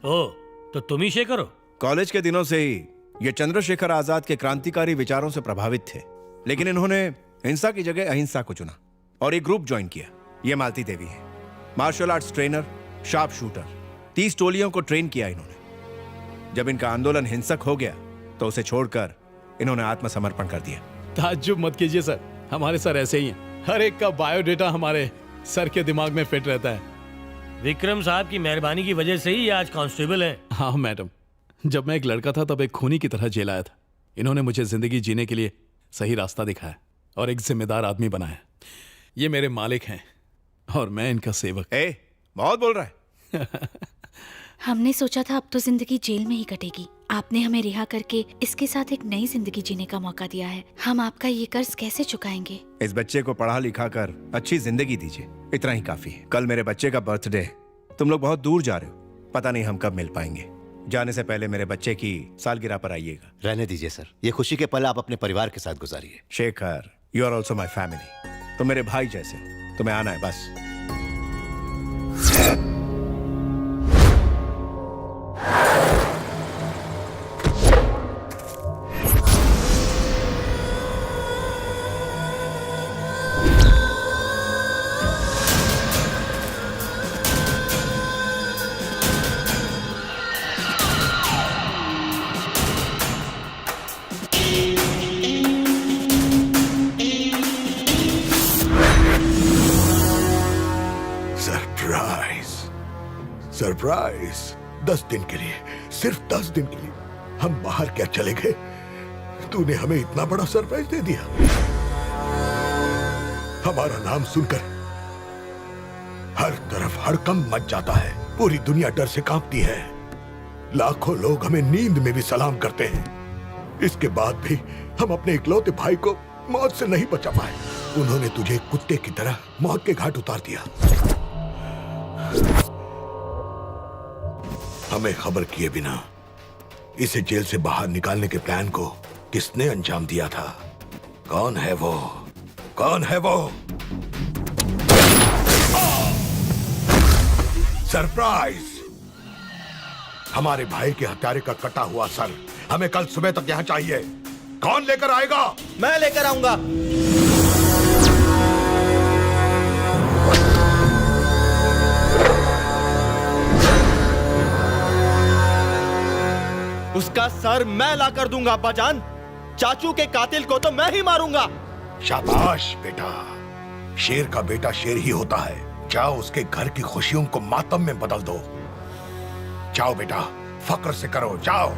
ओ, तो तुम ही शेखर हो? कॉलेज के दिनों से ही ये चंद्रशेखर आजाद के क्रांतिकारी विचारों से प्रभावित थे, लेकिन इन्होंने हिंसा की जगह अहिंसा को चुना और एक ग्रुप ज्वाइन किया। ये मालती देवी है, martial arts trainer, sharp shooter. 30 टोलियों को ट्रेन किया इन्होंने। जब इनका आंदोलन हिंसक हो गया तो उसे छोड़कर इन्होंने आत्मसमर्पण कर दिया। ताज्जुब मत कीजिए सर, हमारे सर ऐसे ही हैं। हर एक का बायोडेटा हमारे सर के दिमाग में फिट रहता है। विक्रम साहब की मेहरबानी की वजह से ही ये आज कांस्टेबल हैं। हाँ मैडम, जब मैं एक लड़का था तब एक खूनी की तरह जेल आया था। इन्होंने मुझे जिंदगी जीने के लिए सही रास्ता दिखाया और एक जिम्मेदार आदमी बनाया। ये मेरे मालिक हैं और मैं इनका सेवक। बहुत बोल रहा है। हमने सोचा था अब तो जिंदगी जेल में ही कटेगी। आपने हमें रिहा करके इसके साथ एक नई जिंदगी जीने का मौका दिया है। हम आपका ये कर्ज कैसे चुकाएंगे? इस बच्चे को पढ़ा लिखा कर अच्छी जिंदगी दीजिए, इतना ही काफी है। कल मेरे बच्चे का बर्थडे, तुम लोग बहुत दूर जा रहे हो, पता नहीं हम कब मिल पाएंगे। जाने से पहले मेरे बच्चे की सालगिरह पर आइएगा। रहने दीजिए सर, ये खुशी के पल आप अपने परिवार के साथ गुजारिए। Shekhar, you are also my family. तुम मेरे भाई जैसे हो, तुम्हें आना है बस। सरप्राइज 10 दिन के लिए, सिर्फ 10 दिन के लिए हम बाहर क्या चले गए, तूने हमें इतना बड़ा सरप्राइज दे दिया। हमारा नाम सुनकर हर तरफ हड़कंप मच जाता है, पूरी दुनिया डर से कांपती है। लाखों लोग हमें नींद में भी सलाम करते हैं। इसके बाद भी हम अपने इकलौते भाई को मौत से नहीं बचा पाए। उन्होंने तुझे कुत्ते की तरह मौत के घाट उतार दिया। हमें खबर किए बिना इसे जेल से बाहर निकालने के प्लान को किसने अंजाम दिया था? कौन है वो? कौन है वो? सरप्राइज! हमारे भाई के हत्यारे का कटा हुआ सर हमें कल सुबह तक यहाँ चाहिए। कौन लेकर आएगा? मैं लेकर आऊंगा। उसका सर मैं ला कर दूंगा अब्बाजान। चाचू के कातिल को तो मैं ही मारूंगा। शाबाश बेटा, शेर का बेटा शेर ही होता है। जाओ उसके घर की खुशियों को मातम में बदल दो। जाओ बेटा, फक्र से करो, जाओ।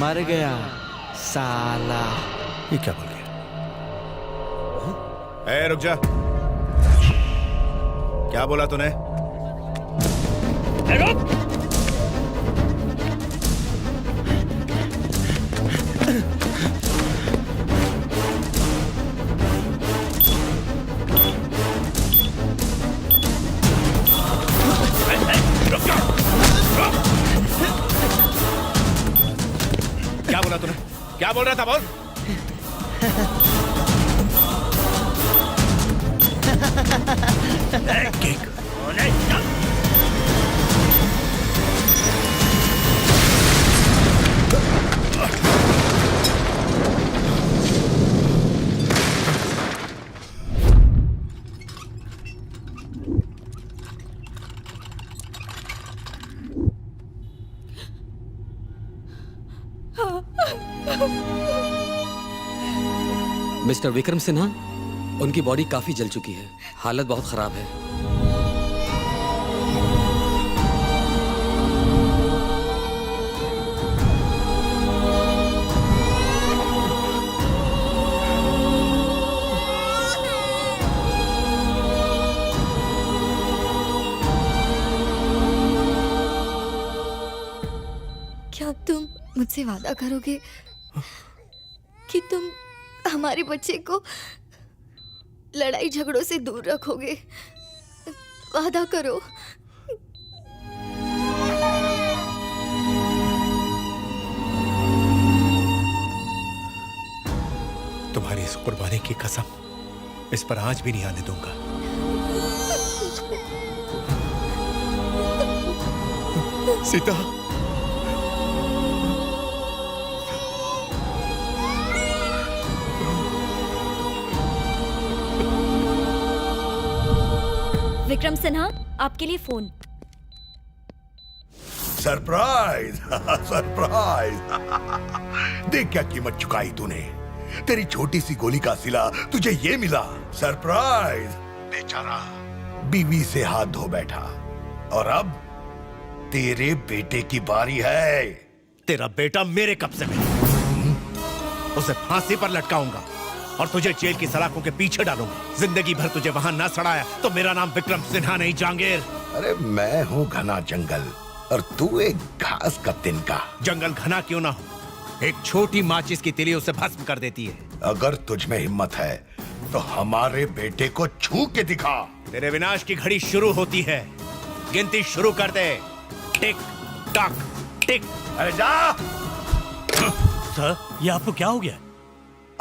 मर गया साला। ये क्या बोल गया? ए, रुक जा। क्या बोला तूने? क्या बोला तूने? क्या बोल रहा था? बोल। मिस्टर विक्रम सिन्हा, उनकी बॉडी काफी जल चुकी है, हालत बहुत खराब है। क्या तुम मुझसे वादा करोगे कि तुम हमारे बच्चे को लड़ाई झगड़ों से दूर रखोगे? वादा करो। तुम्हारी इस कुर्बानी की कसम इस पर आज भी नहीं आने दूंगा। सीता, विक्रम सिन्हा, आपके लिए फोन। Surprise surprise. देख क्या कीमत चुकाई तूने। तेरी छोटी सी गोली का सिला तुझे ये मिला। सरप्राइज। बेचारा बीवी से हाथ धो बैठा और अब तेरे बेटे की बारी है। तेरा बेटा मेरे कब्जे में, उसे फांसी पर लटकाऊंगा और तुझे जेल की सलाखों के पीछे डालूंगा। जिंदगी भर तुझे वहां ना सड़ाया तो मेरा नाम विक्रम सिन्हा नहीं, जहांगीर। अरे मैं हूँ घना जंगल और तू एक घास का तिनका। जंगल घना क्यों ना हो, एक छोटी माचिस की तिली उसे भस्म कर देती है। अगर तुझ में हिम्मत है तो हमारे बेटे को छू के दिखा। तेरे विनाश की घड़ी शुरू होती है, गिनती शुरू कर दे। टिक टक टिक। अरे जा। सर, ये आपको क्या हो गया?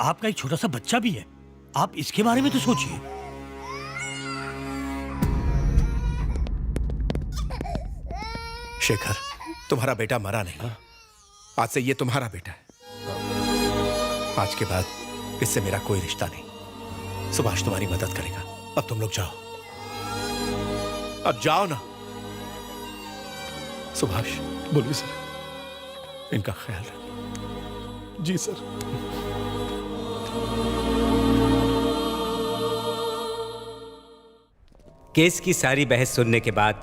आपका एक छोटा सा बच्चा भी है, आप इसके बारे में तो सोचिए। शेखर, तुम्हारा बेटा मरा नहीं, आज से ये तुम्हारा बेटा है। आज के बाद इससे मेरा कोई रिश्ता नहीं। सुभाष तुम्हारी मदद करेगा। अब तुम लोग जाओ, अब जाओ ना। सुभाष। बोलिए सर। इनका ख्याल रखो। जी सर। केस की सारी बहस सुनने के बाद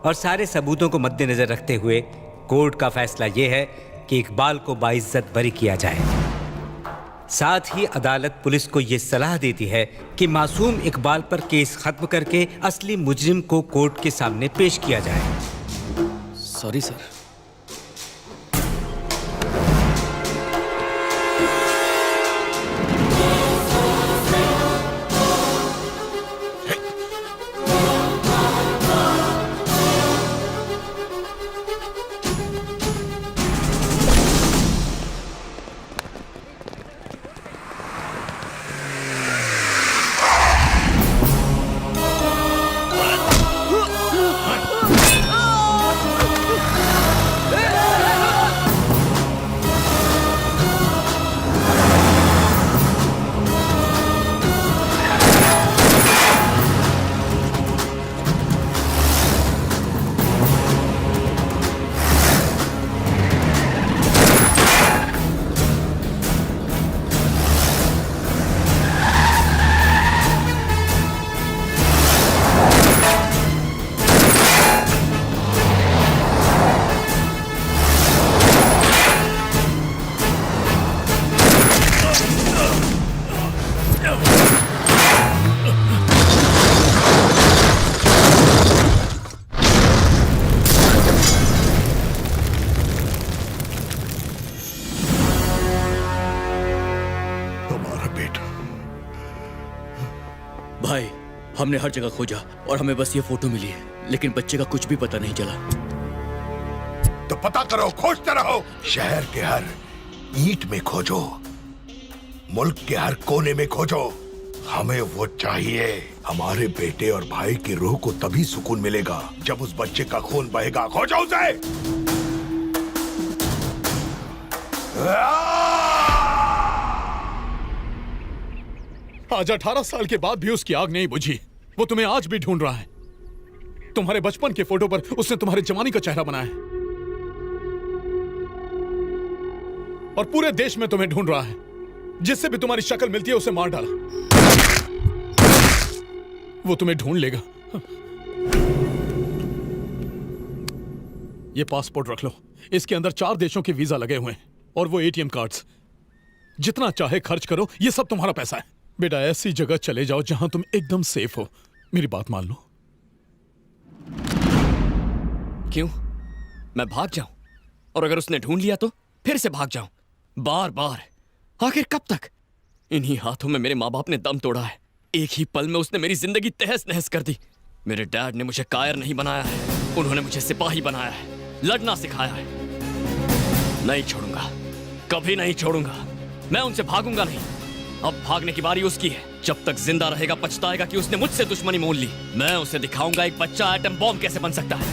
और सारे सबूतों को मद्देनजर रखते हुए कोर्ट का फैसला यह है कि इकबाल को बाइज्जत बरी किया जाए। साथ ही अदालत पुलिस को यह सलाह देती है कि मासूम इकबाल पर केस खत्म करके असली मुजरिम को कोर्ट के सामने पेश किया जाए। Sorry sir. हमने हर जगह खोजा और हमें बस ये फोटो मिली है, लेकिन बच्चे का कुछ भी पता नहीं चला। तो पता करो, खोजते रहो। शहर के हर ईंट में खोजो, मुल्क के हर कोने में खोजो। हमें वो चाहिए। हमारे बेटे और भाई की रूह को तभी सुकून मिलेगा जब उस बच्चे का खून बहेगा। खोजो उसे। आज 18 साल के बाद भी उसकी आग नहीं बुझी। वो तुम्हें आज भी ढूंढ रहा है। तुम्हारे बचपन के फोटो पर उसने तुम्हारे जवानी का चेहरा बनाया है और पूरे देश में तुम्हें ढूंढ रहा है। जिससे भी तुम्हारी शक्ल मिलती है उसे मार डाला। वो तुम्हें ढूंढ लेगा। ये पासपोर्ट रख लो, इसके अंदर 4 देशों के वीजा लगे हुए हैं और वो एटीएम कार्ड्स। जितना चाहे खर्च करो, ये सब तुम्हारा पैसा है। बेटा, ऐसी जगह चले जाओ जहां तुम एकदम सेफ हो। मेरी बात मान लो। क्यों? मैं भाग जाऊं? और अगर उसने ढूंढ लिया तो फिर से भाग जाऊं? बार बार? आखिर कब तक? इन्हीं हाथों में मेरे माँ बाप ने दम तोड़ा है। एक ही पल में उसने मेरी जिंदगी तहस नहस कर दी। मेरे डैड ने मुझे कायर नहीं बनाया है, उन्होंने मुझे सिपाही बनाया है, लड़ना सिखाया है। नहीं छोड़ूंगा, कभी नहीं छोड़ूंगा। मैं उनसे भागूंगा नहीं। अब भागने की बारी उसकी है। जब तक जिंदा रहेगा पछताएगा कि उसने मुझसे दुश्मनी मोल ली। मैं उसे दिखाऊंगा एक बच्चा एटम बॉम्ब कैसे बन सकता है।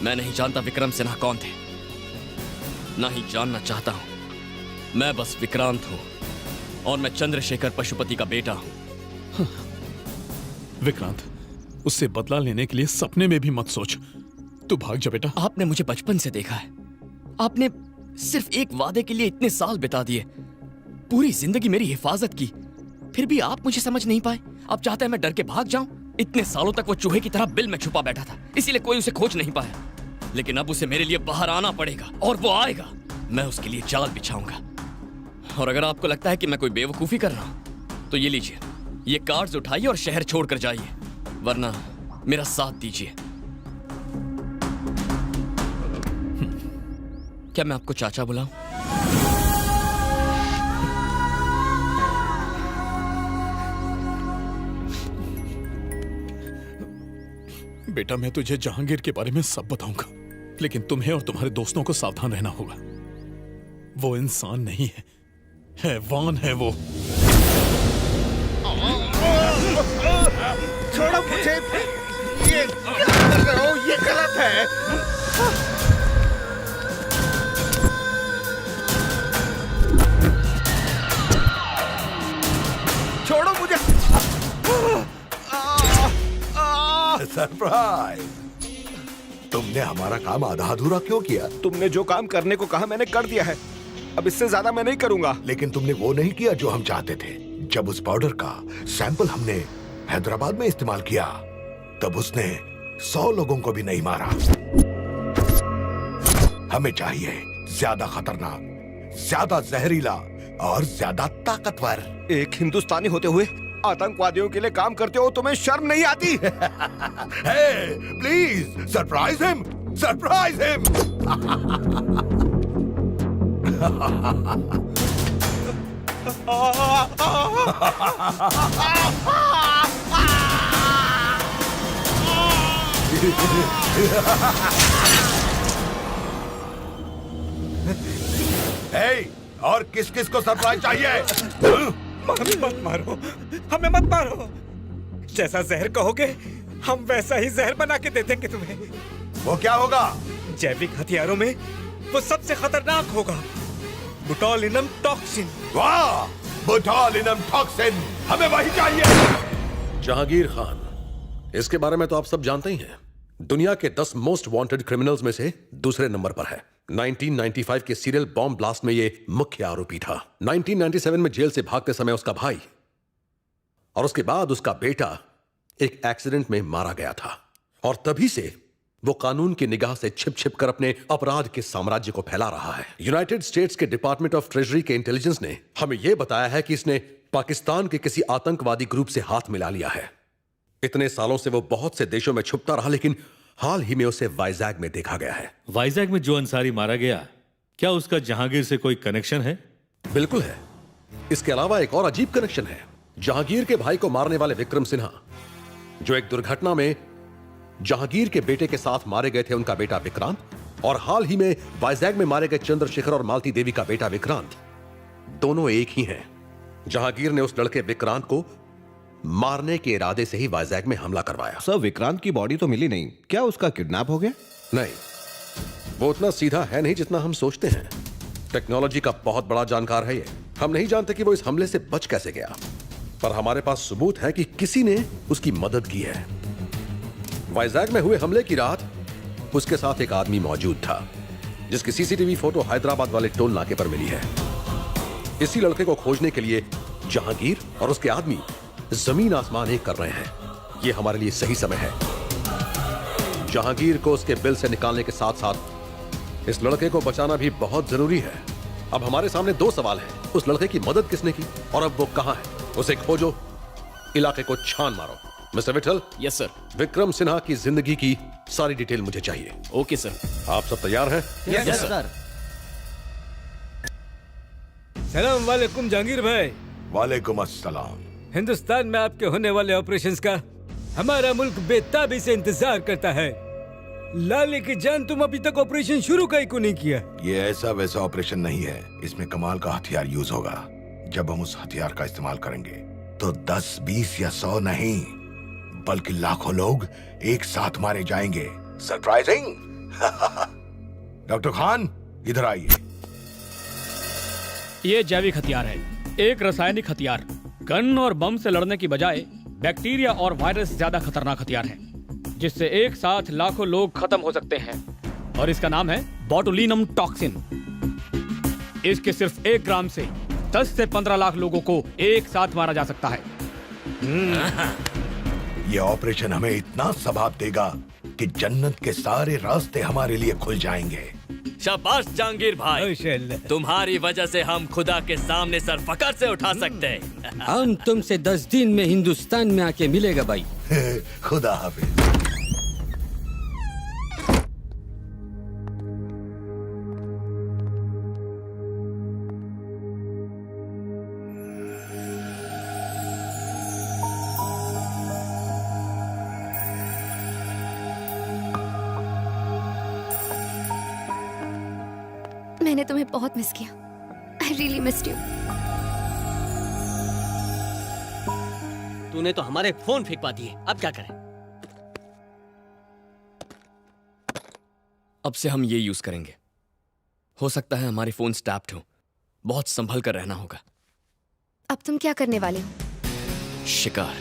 मैं नहीं जानता विक्रम सिन्हा कौन थे, नहीं जानना चाहता हूं। मैं बस विक्रांत हूं और मैं चंद्रशेखर पशुपति का बेटा हूं। विक्रांत, उससे बदला लेने के लिए सपने में भी मत सोच। तू भाग जा बेटा। आपने मुझे बचपन से देखा है। आपने सिर्फ एक वादे के लिए इतने साल बिता दिए, पूरी जिंदगी मेरी हिफाजत की, फिर भी आप मुझे समझ नहीं पाए। आप चाहते हैं मैं डर के भाग जाऊं? इतने सालों तक वो चूहे की तरह बिल में छुपा बैठा था, इसीलिए कोई उसे खोज नहीं पाया। लेकिन अब उसे मेरे लिए बाहर आना पड़ेगा और वो आएगा। मैं उसके लिए जाल बिछाऊंगा। और अगर आपको लगता है कि मैं कोई बेवकूफी कर रहा हूं तो ये लीजिए, ये कार्ड्स उठाइए और शहर छोड़कर जाइए, वरना मेरा साथ दीजिए। क्या मैं आपको चाचा बुलाऊं? बेटा, मैं तुझे जहांगीर के बारे में सब बताऊंगा, लेकिन तुम्हें और तुम्हारे दोस्तों को सावधान रहना होगा। वो इंसान नहीं है, हैवान है वो। छोड़ो मुझे। ये क्या कर रहे हो? ये गलत है। छोड़ो मुझे। सरप्राइज! तुमने हमारा काम आधा अधूरा क्यों किया? तुमने जो काम करने को कहा मैंने कर दिया है। अब इससे ज्यादा मैं नहीं करूंगा। लेकिन तुमने वो नहीं किया जो हम चाहते थे। जब उस पाउडर का सैंपल हमने हैदराबाद में इस्तेमाल किया, तब उसने 100 लोगों को भी नहीं मारा। हमें चाहिए ज्यादा खतरनाक, ज्यादा जहरीला और ज्यादा ताकतवर। एक हिंदुस्तानी होते हुए आतंकवादियों के लिए काम करते हो, तुम्हें शर्म नहीं आती? Hey, please surprise him! Surprise him! Hey, और किस किस को सरप्राइज चाहिए? मत मारो, हमें मत मारो। जैसा जहर कहोगे हम वैसा ही जहर बना के दे देंगे तुम्हें। वो क्या होगा? जैविक हथियारों में वो सबसे खतरनाक होगा, बोटुलिनम टॉक्सिन। वाह, बोटुलिनम टॉक्सिन, हमें वही चाहिए। जहांगीर खान, इसके बारे में तो आप सब जानते ही हैं। दुनिया के 10 मोस्ट वांटेड क्रिमिनल्स में से दूसरे नंबर पर है। 1995 के सीरियल बॉम्ब ब्लास्ट में ये मुख्य आरोपी था। 1997 में जेल से भागते समय उसका भाई और उसके बाद उसका बेटा एक एक्सीडेंट में मारा गया था, और तभी से वो कानून की निगाह से छिप छिप कर अपने अपराध के साम्राज्य को फैला रहा है। यूनाइटेड स्टेट्स के डिपार्टमेंट ऑफ ट्रेजरी के इंटेलिजेंस ने हमें यह बताया है कि इसने पाकिस्तान के किसी आतंकवादी ग्रुप से हाथ मिला लिया है। इतने सालों से वो बहुत से देशों में छुपता रहा, लेकिन हाल ही में उसे वाइजैग में देखा गया है। वाइजैग में जो अंसारी मारा गया, क्या उसका जहांगीर से कोई कनेक्शन है? बिल्कुल है। इसके अलावा एक और अजीब कनेक्शन है। जहांगीर के भाई को मारने वाले विक्रम सिन्हा, जो एक दुर्घटना में जहांगीर के बेटे के साथ मारे गए थे, उनका बेटा विक्रांत, और हाल ही में वाइजैग में मारे गए चंद्रशेखर और मालती देवी का बेटा विक्रांत, दोनों एक ही हैं। जहांगीर ने उस लड़के विक्रांत को मारने के इरादे से ही वाइजैग में हमला करवाया। सर, विक्रांत की बॉडी तो मिली नहीं, क्या उसका किडनैप हो गया? नहीं, वो उतना सीधा है नहीं जितना हम सोचते हैं। टेक्नोलॉजी का बहुत बड़ा जानकार है ये। हम नहीं जानते कि वो इस हमले से बच कैसे गया, पर हमारे पास सबूत है कि किसी ने उसकी मदद की है। वाइजैग में हुए हमले की रात उसके साथ एक आदमी मौजूद था, जिसकी सीसीटीवी फोटो हैदराबाद वाले टोल नाके पर मिली है। इसी लड़के को खोजने के लिए जहांगीर और उसके आदमी जमीन आसमान एक कर रहे हैं। यह हमारे लिए सही समय है। जहांगीर को उसके बिल से निकालने के साथ साथ इस लड़के को बचाना भी बहुत जरूरी है। अब हमारे सामने दो सवाल हैं। उस लड़के की मदद किसने की और अब वो कहां है? उसे खोजो, इलाके को छान मारो। Mister Vithal. Yes sir. Vikram Sinha की जिंदगी की सारी डिटेल मुझे चाहिए। Okay sir. आप सब तैयार हैं? Yes sir. सलाम वालेकुम जहांगीर भाई। वालेकुम अस्सलाम। हिंदुस्तान में आपके होने वाले ऑपरेशंस का हमारा मुल्क बेताबी से इंतजार करता है। लाले की जान, तुम अभी तक ऑपरेशन शुरू का ही को नहीं किया। ये ऐसा वैसा ऑपरेशन नहीं है, इसमें कमाल का हथियार यूज होगा। जब हम उस हथियार का इस्तेमाल करेंगे तो 10, 20 या 100 नहीं, बल्कि लाखों लोग एक साथ मारे जाएंगे। सरप्राइजिंग। डॉक्टर खान, इधर आइए। ये जैविक हथियार है, एक रासायनिक हथियार। गन और बम से लड़ने की बजाय बैक्टीरिया और वायरस ज्यादा खतरनाक हथियार है, जिससे एक साथ लाखों लोग खत्म हो सकते हैं। और इसका नाम है बोटुलिनम टॉक्सिन। इसके सिर्फ 1 ग्राम से 10 से 15 लाख लोगों को एक साथ मारा जा सकता है। ये ऑपरेशन हमें इतना सवाब देगा कि जन्नत के सारे रास्ते हमारे लिए खुल जाएंगे। शाबाश जहांगीर भाई, तुम्हारी वजह से हम खुदा के सामने सर फकर से उठा सकते हैं। हम तुमसे 10 दिन में हिंदुस्तान में आके मिलेगा भाई। खुदा हाफिज। मैंने तुम्हें बहुत मिस किया। I really missed you. तूने तो हमारे फोन फेंकवा दिए, अब क्या करें? अब से हम ये यूज करेंगे। हो सकता है हमारे फोन टैप्ड हो, बहुत संभल कर रहना होगा। अब तुम क्या करने वाले हो? शिकार।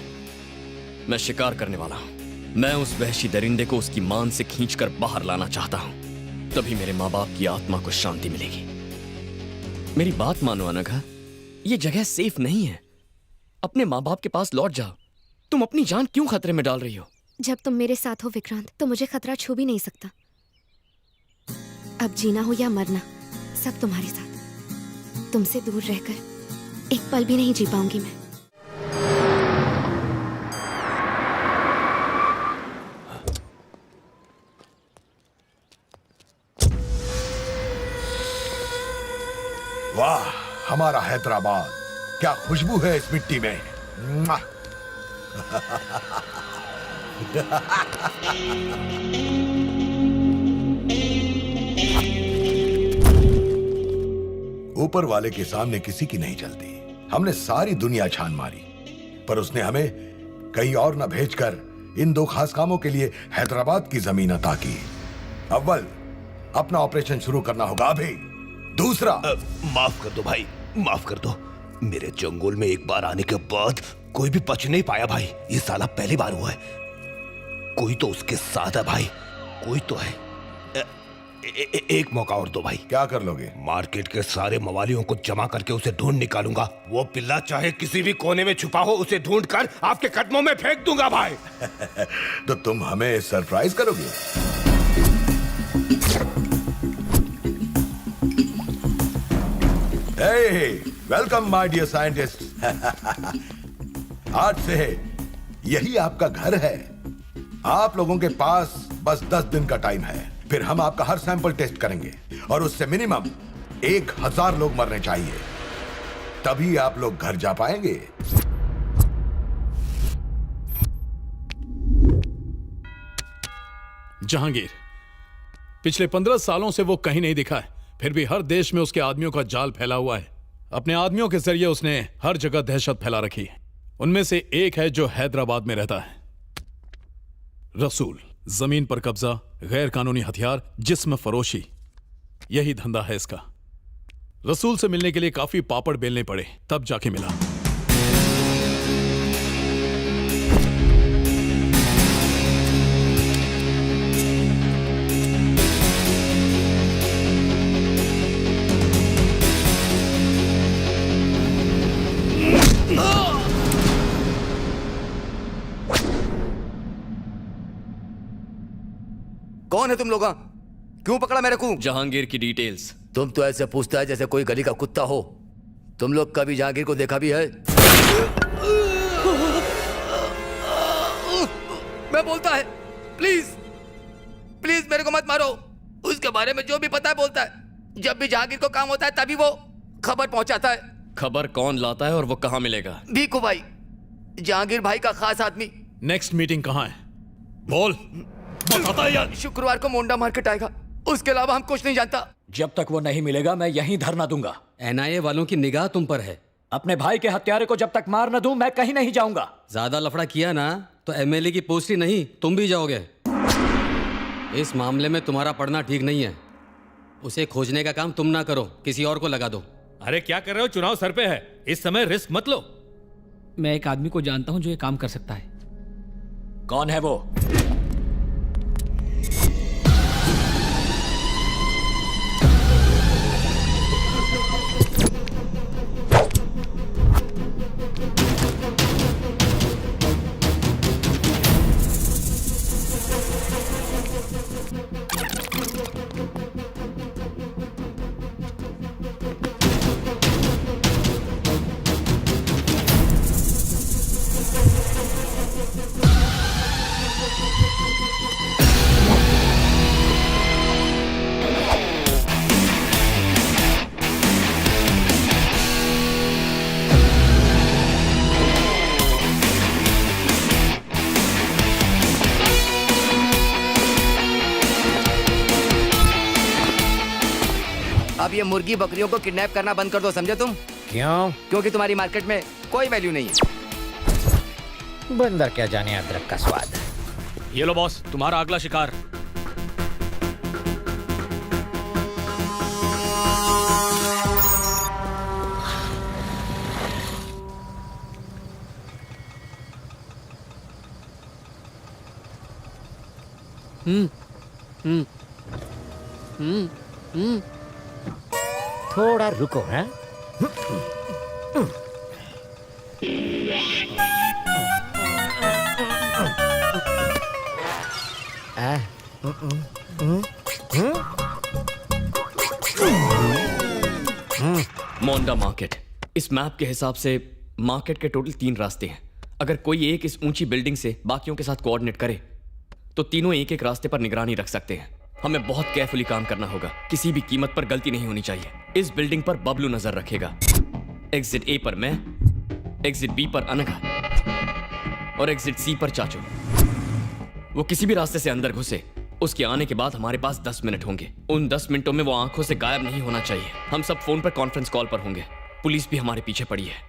मैं शिकार करने वाला हूं। मैं उस वहशी दरिंदे को उसकी मान से खींचकर बाहर लाना चाहता हूं। तभी मेरे माँ बाप की आत्मा को शांति मिलेगी। मेरी बात मानो अनघा, ये जगह सेफ नहीं है। अपने माँ बाप के पास लौट जाओ। तुम अपनी जान क्यों खतरे में डाल रही हो? जब तुम मेरे साथ हो विक्रांत, तो मुझे खतरा छू भी नहीं सकता। अब जीना हो या मरना, सब तुम्हारे साथ। तुमसे दूर रहकर एक पल भी नहीं जी पाऊंगी मैं। वाह, हमारा हैदराबाद, क्या खुशबू है इस मिट्टी में। मुआ। ऊपर वाले के सामने किसी की नहीं चलती। हमने सारी दुनिया छान मारी, पर उसने हमें कहीं और न भेजकर इन 2 खास कामों के लिए हैदराबाद की जमीन अता की। अव्वल, अपना ऑपरेशन शुरू करना होगा अभी। दूसरा, माफ कर दो भाई, माफ कर दो। मेरे जंगल में एक बार आने के बाद कोई भी बच नहीं पाया भाई। ये साला पहली बार हुआ है। कोई तो उसके साथ है भाई, कोई तो है। एक मौका और दो भाई। क्या कर लोगे? मार्केट के सारे मवालियों को जमा करके उसे ढूंढ निकालूंगा। वो पिल्ला चाहे किसी भी कोने में छुपा हो, उसे ढूंढ कर आपके कदमों में फेंक दूंगा भाई। तो तुम हमें सरप्राइज करोगे? Welcome my dear scientist. आज से यही आपका घर है। आप लोगों के पास बस 10 दिन का टाइम है। फिर हम आपका हर सैंपल टेस्ट करेंगे और उससे मिनिमम 1000 लोग मरने चाहिए, तभी आप लोग घर जा पाएंगे। जहांगीर, पिछले 15 सालों से वो कहीं नहीं दिखा है, फिर भी हर देश में उसके आदमियों का जाल फैला हुआ है। अपने आदमियों के जरिए उसने हर जगह दहशत फैला रखी है। उनमें से एक है जो हैदराबाद में रहता है, रसूल। जमीन पर कब्जा, गैर कानूनी हथियार, जिस्म फरोशी, यही धंधा है इसका। रसूल से मिलने के लिए काफी पापड़ बेलने पड़े, तब जाके मिला। कौन है तुम लोग? क्यों पकड़ा मेरे को? जहांगीर की डिटेल्स। तुम तो ऐसे पूछता है जैसे कोई गली का कुत्ता हो। तुम लोग कभी जहांगीर को देखा भी है? मैं बोलता है, प्लीज प्लीज मेरे को मत मारो। उसके बारे में जो भी पता है बोलता है। जब भी जहांगीर को काम होता है तभी वो खबर पहुंचाता है। खबर कौन लाता है और वो कहाँ मिलेगा? भीखू भाई, जहांगीर भाई का खास आदमी। नेक्स्ट मीटिंग कहाँ है? बोल। यार शुक्रवार को मोंडा मार्केट आएगा, उसके अलावा हम कुछ नहीं जानता। जब तक वो नहीं मिलेगा मैं यहीं धरना दूंगा। एनआईए वालों की निगाह तुम पर है। अपने भाई के हत्यारे को जब तक मार न दूं मैं कहीं नहीं जाऊंगा। ज्यादा लफड़ा किया ना तो एमएलए की पोस्ट ही नहीं तुम भी जाओगे। इस मामले में तुम्हारा पढ़ना ठीक नहीं है। उसे खोजने का काम तुम ना करो, किसी और को लगा दो। अरे क्या कर रहे हो? चुनाव सर पे है, इस समय रिस्क मत लो। मैं एक आदमी को जानता हूं जो ये काम कर सकता है। कौन है वो? अब ये मुर्गी बकरियों को किडनैप करना बंद कर दो, समझे तुम? क्यों? क्योंकि तुम्हारी मार्केट में कोई वैल्यू नहीं है। बंदर क्या जाने अदरक का स्वाद। ये लो बॉस, तुम्हारा अगला शिकार। थोड़ा रुको। हैं? मोंडा मार्केट। इस मैप के हिसाब से मार्केट के टोटल 3 रास्ते हैं। अगर कोई एक इस ऊंची बिल्डिंग से बाकियों के साथ कोऑर्डिनेट करे तो तीनों एक एक रास्ते पर निगरानी रख सकते हैं। हमें बहुत केयरफुली काम करना होगा, किसी भी कीमत पर गलती नहीं होनी चाहिए। इस बिल्डिंग पर बबलू नजर रखेगा, एग्जिट ए पर मैं, एग्जिट बी पर अनघा और एग्जिट सी पर चाचू। वो किसी भी रास्ते से अंदर घुसे, उसके आने के बाद हमारे पास 10 मिनट होंगे। उन 10 मिनटों में वो आंखों से गायब नहीं होना चाहिए। हम सब फोन पर कॉन्फ्रेंस कॉल पर होंगे। पुलिस भी हमारे पीछे पड़ी है,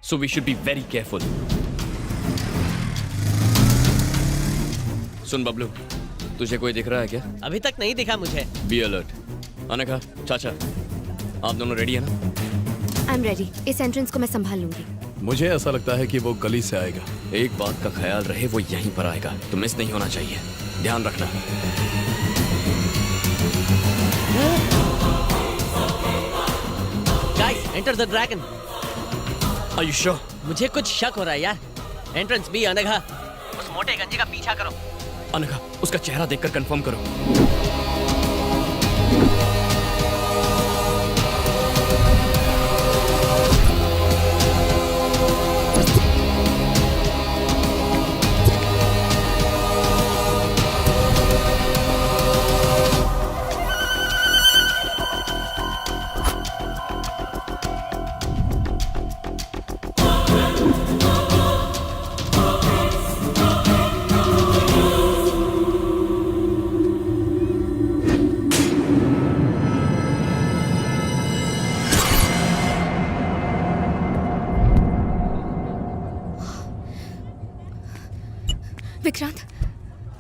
so we should be very careful. सुन बबलू, तुझे कोई दिख रहा है क्या? अभी तक नहीं दिखा मुझे। Be alert. अनघा, चाचा, आप दोनों रेडी है ना? I am ready. इस एंट्रेंस को मैं संभाल लूंगी। मुझे ऐसा लगता है कि वो गली से आएगा। एक बात का ख्याल रहे, वो यहीं पर आएगा, तो मिस नहीं होना चाहिए। ध्यान रखना। Guys, enter the dragon. Are you sure? मुझे कुछ शक हो रहा है यार। Entrance B. अनघा, उस मोटे गंजे का पीछा करो। अनघा, उसका चेहरा देखकर कंफर्म करो।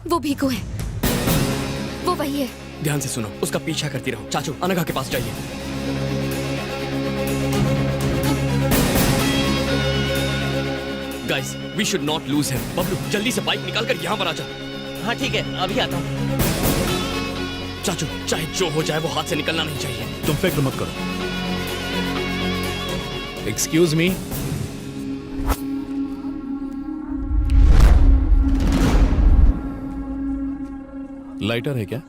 वो भीखू है, वो वही है। ध्यान से सुनो, उसका पीछा करती रहो। चाचू, अनघा के पास जाइए। Guys, we should not lose him. Bablu, जल्दी से बाइक निकाल कर यहाँ पर आ जा। हाँ ठीक है, अभी आता हूँ। चाचू, चाहे जो हो जाए वो हाथ से निकलना नहीं चाहिए। तुम फिक्र मत करो। Excuse me. लाइटर है क्या?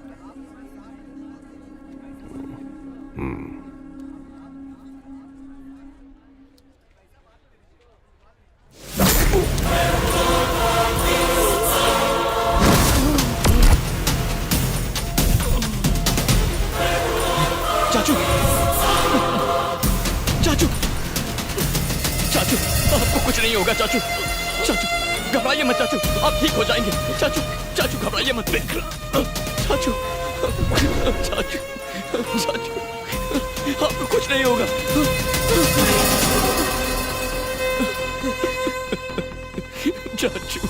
चाचू, चाचू, चाचू, आपको कुछ नहीं होगा चाचू। चाचू, घबराइए मत चाचू, आप ठीक हो जाएंगे। चाचू, चाचू घबराइए मत। चाचू, चाचू, चाचू, आपको कुछ नहीं होगा। चाचू,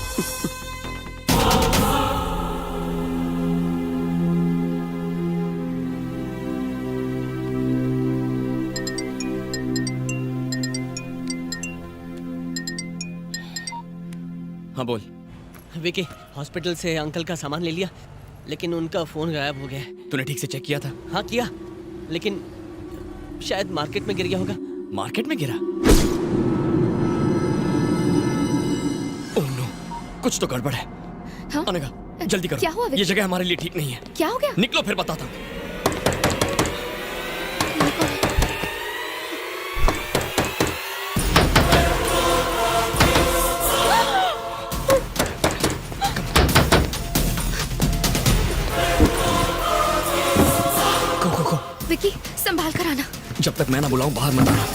हाँ बोल। विकी, हॉस्पिटल से अंकल का सामान ले लिया, लेकिन उनका फोन गायब हो गया है। तूने ठीक से चेक किया था? हाँ किया, लेकिन शायद मार्केट में गिर गया होगा। मार्केट में गिरा? ओह नो, कुछ तो गड़बड़ है। हाँ? अनघा, जल्दी करो। क्या हुआ? ये जगह हमारे लिए ठीक नहीं है। क्या हो गया? निकलो, फिर बताता हूँ। विकी, संभाल कर आना। जब तक मैं ना बुलाऊं बाहर मत आना।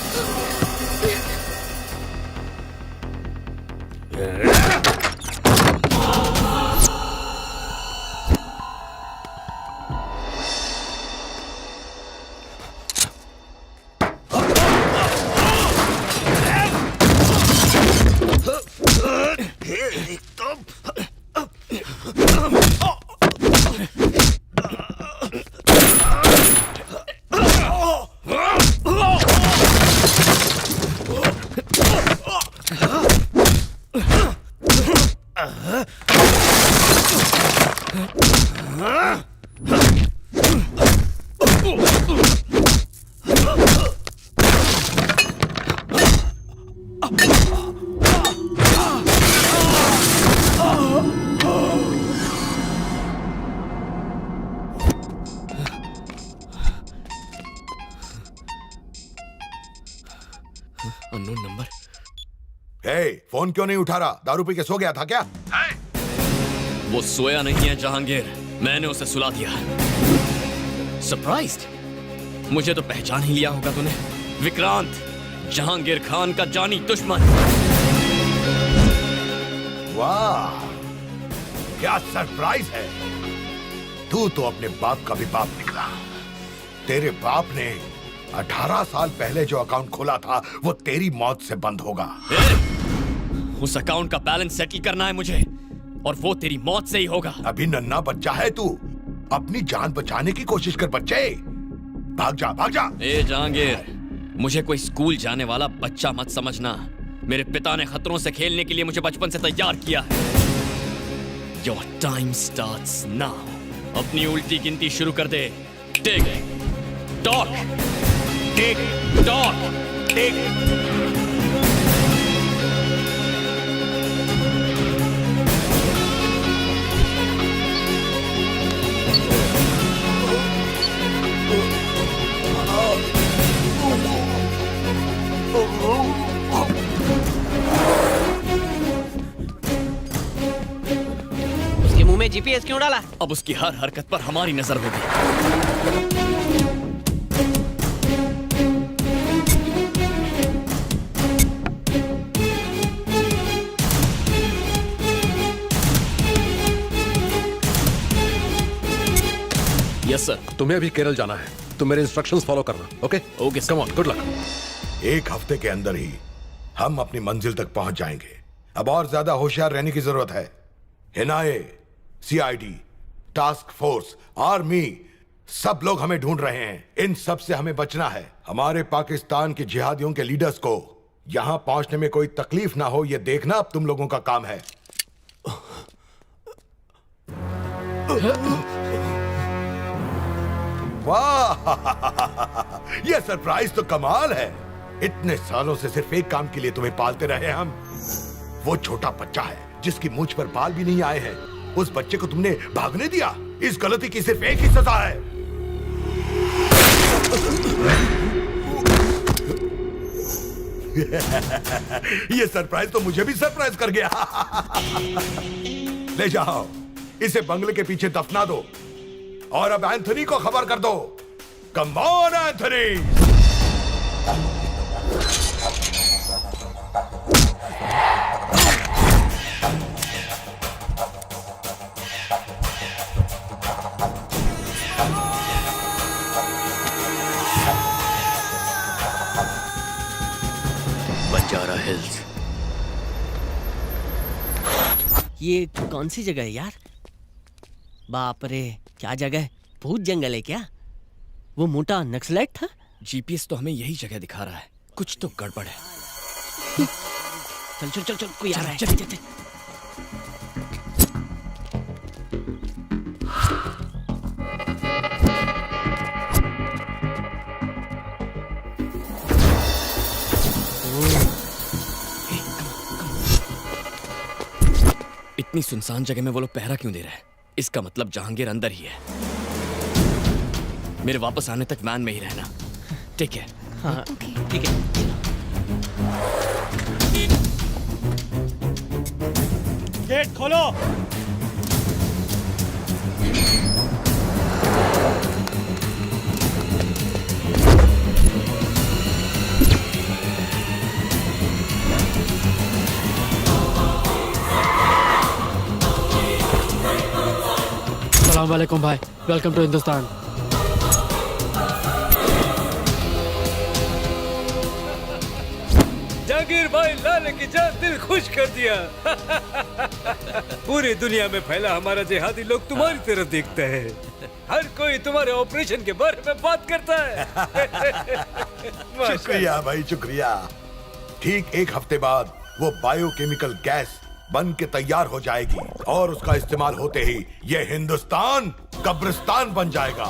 Unknown number. फोन क्यों नहीं उठा रहा? दारू पी के सो गया था क्या? वो सोया नहीं है जहांगीर, मैंने उसे सुला दिया। सरप्राइज्ड? मुझे तो पहचान ही लिया होगा तूने। विक्रांत, जहांगीर खान का जानी दुश्मन। वाह, क्या सरप्राइज है। तू तो अपने बाप का भी बाप निकला। तेरे बाप ने 18 साल पहले जो अकाउंट खोला था वो तेरी मौत से बंद होगा। उस अकाउंट का बैलेंस सेटल करना है मुझे, और वो तेरी मौत से ही होगा। अभी नन्हा बच्चा है तू, अपनी जान बचाने की कोशिश कर बच्चे। भाग जा, भाग जा। ए जहांगीर, मुझे कोई स्कूल जाने वाला बच्चा मत समझना। मेरे पिता ने खतरों से खेलने के लिए मुझे बचपन से तैयार किया है। Your time starts now. अपनी उल्टी गिनती शुरू कर दे। टिक टॉक, टिक टॉक, टिक। उसके मुंह में जीपीएस क्यों डाला? अब उसकी हर हरकत पर हमारी नजर होगी। Yes sir. तुम्हें अभी केरल जाना है, तुम मेरे इंस्ट्रक्शंस फॉलो करना। Okay okay, come on, good luck. एक हफ्ते के अंदर ही हम अपनी मंजिल तक पहुंच जाएंगे। अब और ज्यादा होशियार रहने की जरूरत है। हिनाए, सीआईडी, टास्क फोर्स, आर्मी, सब लोग हमें ढूंढ रहे हैं। इन सब से हमें बचना है। हमारे पाकिस्तान के जिहादियों के लीडर्स को यहां पहुंचने में कोई तकलीफ ना हो, यह देखना अब तुम लोगों का काम है। वाह, यह सरप्राइज तो कमाल है। इतने सालों से सिर्फ एक काम के लिए तुम्हें पालते रहे हम। वो छोटा बच्चा है जिसकी मूंछ पर बाल भी नहीं आए हैं, उस बच्चे को तुमने भागने दिया। इस गलती की सिर्फ एक ही सजा है। ये सरप्राइज तो मुझे भी सरप्राइज कर गया। ले जाओ, इसे बंगले के पीछे दफना दो और अब एंथनी को खबर कर दो। Come on Anthony. Banjara hills. ये कौन सी जगह है यार? बाप रे, क्या जगह है? भूत जंगल है क्या? वो मोटा नक्सलाइट था? जीपीएस तो हमें यही जगह दिखा रहा है, कुछ तो गड़बड़ है। चल चल चल चल, कोई आ रहा है। चल, चल चल चल। इतनी सुनसान जगह में वो लोग पहरा क्यों दे रहे हैं? इसका मतलब जहांगीर अंदर ही है। मेरे वापस आने तक वैन में ही रहना, ठीक है? हाँ ठीक है। गेट खोलो। अस्सलाम वालेकुम भाई, वेलकम टू हिंदुस्तान। जागीर भाई, लाले की जान दिल खुश कर दिया। पूरी दुनिया में फैला हमारा जिहादी लोग तुम्हारी तरफ देखता है। हर कोई तुम्हारे ऑपरेशन के बारे में बात करता है। शुक्रिया भाई, शुक्रिया। ठीक एक हफ्ते बाद वो बायोकेमिकल गैस बन के तैयार हो जाएगी और उसका इस्तेमाल होते ही ये हिंदुस्तान कब्रिस्तान बन जाएगा।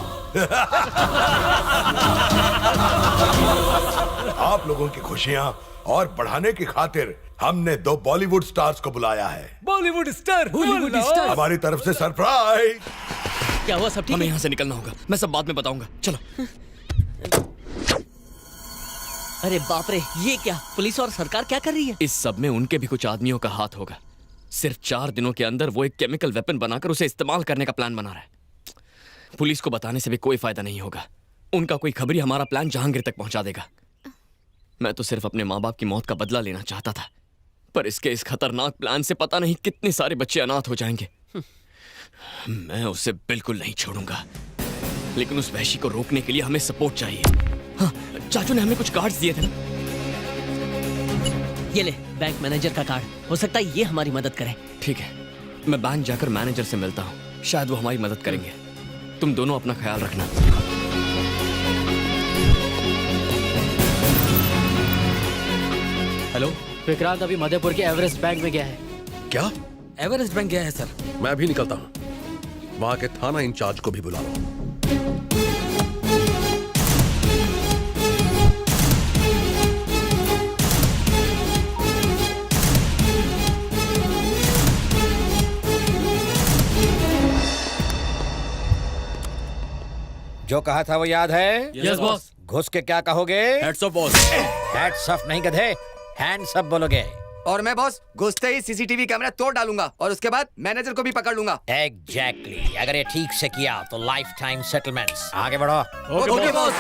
आप लोगों की खुशियां और बढ़ाने की खातिर हमने 2 बॉलीवुड स्टार्स को बुलाया है। Bollywood star, Bollywood star. हमारी तरफ से सरप्राइज। क्या हुआ? सब ठीक है? हमें यहाँ से निकलना होगा, मैं सब बाद में बताऊंगा। चलो। अरे बाप रे, ये क्या? पुलिस और सरकार क्या कर रही है? इस सब में उनके भी कुछ आदमियों का हाथ होगा। सिर्फ 4 दिनों के अंदर वो एक केमिकल वेपन बनाकर उसे इस्तेमाल करने का प्लान बना रहा है। पुलिस को बताने से भी कोई फायदा नहीं होगा। उनका कोई खबरी हमारा प्लान जहांगीर तक पहुंचा देगा। मैं तो सिर्फ अपने माँ बाप की मौत का बदला लेना चाहता था, पर इसके इस खतरनाक प्लान से पता नहीं कितने सारे बच्चे अनाथ हो जाएंगे। मैं उसे बिल्कुल नहीं छोड़ूंगा, लेकिन उस वहशी को रोकने के लिए हमें सपोर्ट चाहिए। हाँ, चाचू ने हमें कुछ कार्ड्स दिए थे ना? ये ले, बैंक मैनेजर का कार्ड। हो सकता है ये हमारी मदद करे। ठीक है, मैं बैंक जाकर मैनेजर से मिलता हूँ, शायद वो हमारी मदद करेंगे। तुम दोनों अपना ख्याल रखना। हेलो, विक्रांत अभी मध्यपुर के एवरेस्ट बैंक में गया है। क्या? एवरेस्ट बैंक गया है सर। मैं भी निकलता हूँ, वहां के थाना इंचार्ज को भी बुला लो। जो कहा था वो याद है? Yes boss. घुस के क्या कहोगे? Heads of boss. Heads of नहीं गधे, हैंड्स अप बोलोगे। और मैं बॉस घुसते ही सीसीटीवी कैमरा तोड़ डालूंगा और उसके बाद मैनेजर को भी पकड़ लूंगा। एग्जैक्टली। अगर ये ठीक से किया तो लाइफ टाइम सेटलमेंट्स। आगे बढ़ो। Okay boss.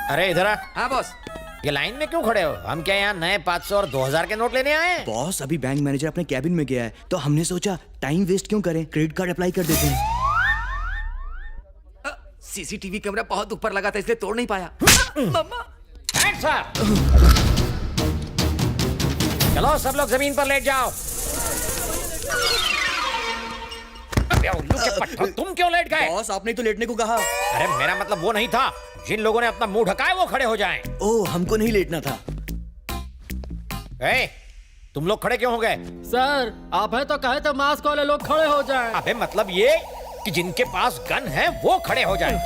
अरे इधर आ। हाँ बॉस। ये लाइन में क्यों खड़े हो? हम क्या यहाँ नए 500 और 2000 के नोट लेने आए हैं? बॉस अभी बैंक मैनेजर अपने कैबिन में गया है तो हमने सोचा टाइम वेस्ट क्यों करें, क्रेडिट कार्ड अप्लाई कर देते हैं। सीसीटीवी कैमरा बहुत ऊपर लगा था इसलिए तोड़ नहीं पाया। Hands up! चलो सब लोग जमीन पर लेट जाओ। अबे उल्लू के पट्टे, तुम क्यों लेट गए? बॉस आपने तो लेटने को कहा। अरे मेरा मतलब वो नहीं था, जिन लोगों ने अपना मुंह ढका है वो खड़े हो जाएं। ओह हमको नहीं लेटना था। ए, तुम लोग खड़े क्यों हो गए? सर आप है तो कहे तो मास्क वाले लोग खड़े हो जाएं। अबे मतलब ये कि जिनके पास गन है वो खड़े हो जाएं।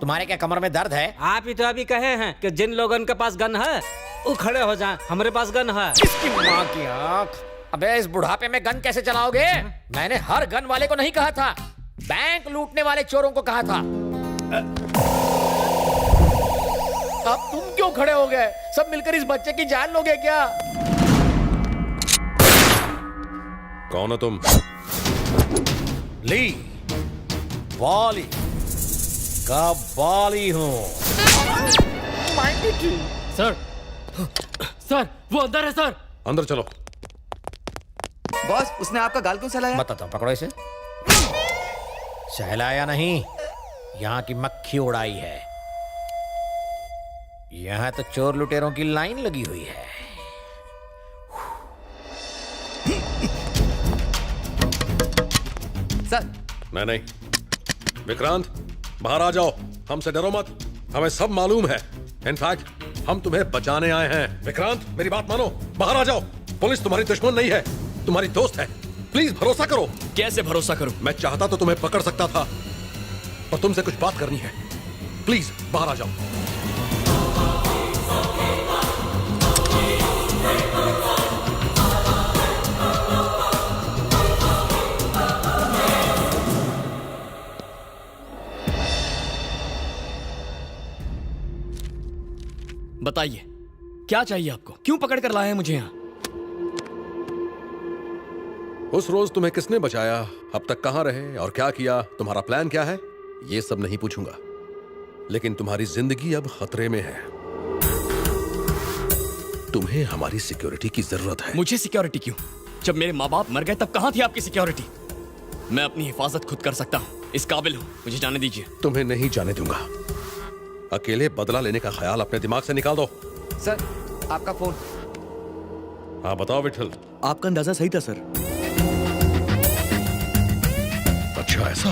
तुम्हारे क्या कमर में दर्द है? आप ही तो अभी कहे हैं कि जिन लोगों के पास गन है वो खड़े हो जाएं। हमारे पास गन है। इसकी माँ की आँख। अबे इस बुढ़ापे में गन कैसे चलाओगे? मैंने हर गन वाले को नहीं कहा था, बैंक लूटने वाले चोरों को कहा था। अब तुम क्यों खड़े हो गए? सब मिलकर इस बच्चे की जान लोगे क्या? कौन हो तुम? ली बॉली का बॉली हूँ। सर सर वो अंदर है सर। अंदर चलो। बॉस उसने आपका गाल क्यों सहलाया? बताता हूँ, पकड़ो इसे। सहलाया नहीं, यहाँ की मक्खी उड़ाई है। यहाँ तो चोर लुटेरों की लाइन लगी हुई है। सर नहीं विक्रांत, बाहर आ जाओ। हमसे डरो मत, हमें सब मालूम है। इनफैक्ट हम तुम्हें बचाने आए हैं। विक्रांत मेरी बात मानो, बाहर आ जाओ। पुलिस तुम्हारी दुश्मन नहीं है, तुम्हारी दोस्त है। प्लीज भरोसा करो। कैसे भरोसा करूं? मैं चाहता तो तुम्हें पकड़ सकता था, और तुमसे कुछ बात करनी है। प्लीज बाहर आ जाओ। बताइए क्या चाहिए आपको? क्यों पकड़ कर लाए हैं मुझे यहाँ? उस रोज तुम्हें किसने बचाया, अब तक कहां रहे और क्या किया, तुम्हारा प्लान क्या है, ये सब नहीं पूछूंगा। लेकिन तुम्हारी जिंदगी अब खतरे में है। तुम्हें हमारी सिक्योरिटी की जरूरत है। मुझे सिक्योरिटी क्यों? जब मेरे माँ बाप मर गए तब कहां थी आपकी सिक्योरिटी? मैं अपनी हिफाजत खुद कर सकता हूँ, इस काबिल हूँ। मुझे जाने दीजिए। तुम्हें नहीं जाने दूंगा। अकेले बदला लेने का ख्याल अपने दिमाग से निकाल दो। सर आपका फोन। हाँ बताओ विठल। आपका अंदाजा सही था सर। अच्छा ऐसा?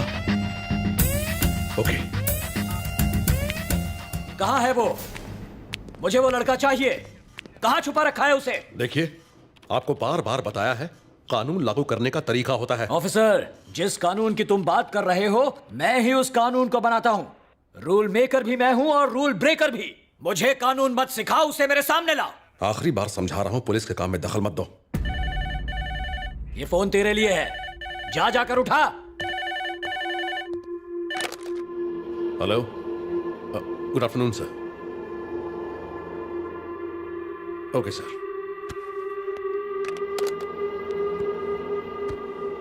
ओके। कहाँ है वो? मुझे वो लड़का चाहिए। कहाँ छुपा रखा है उसे? देखिए आपको बार बार बताया है, कानून लागू करने का तरीका होता है। ऑफिसर, जिस कानून की तुम बात कर रहे हो मैं ही उस कानून को बनाता हूँ। रूल मेकर भी मैं हूँ और रूल ब्रेकर भी। मुझे कानून मत सिखाओ, उसे मेरे सामने लाओ। आखिरी बार समझा रहा हूँ, पुलिस के काम में दखल मत दो। ये फोन तेरे लिए है, जा जाकर उठा। Hello, good afternoon sir. Okay sir.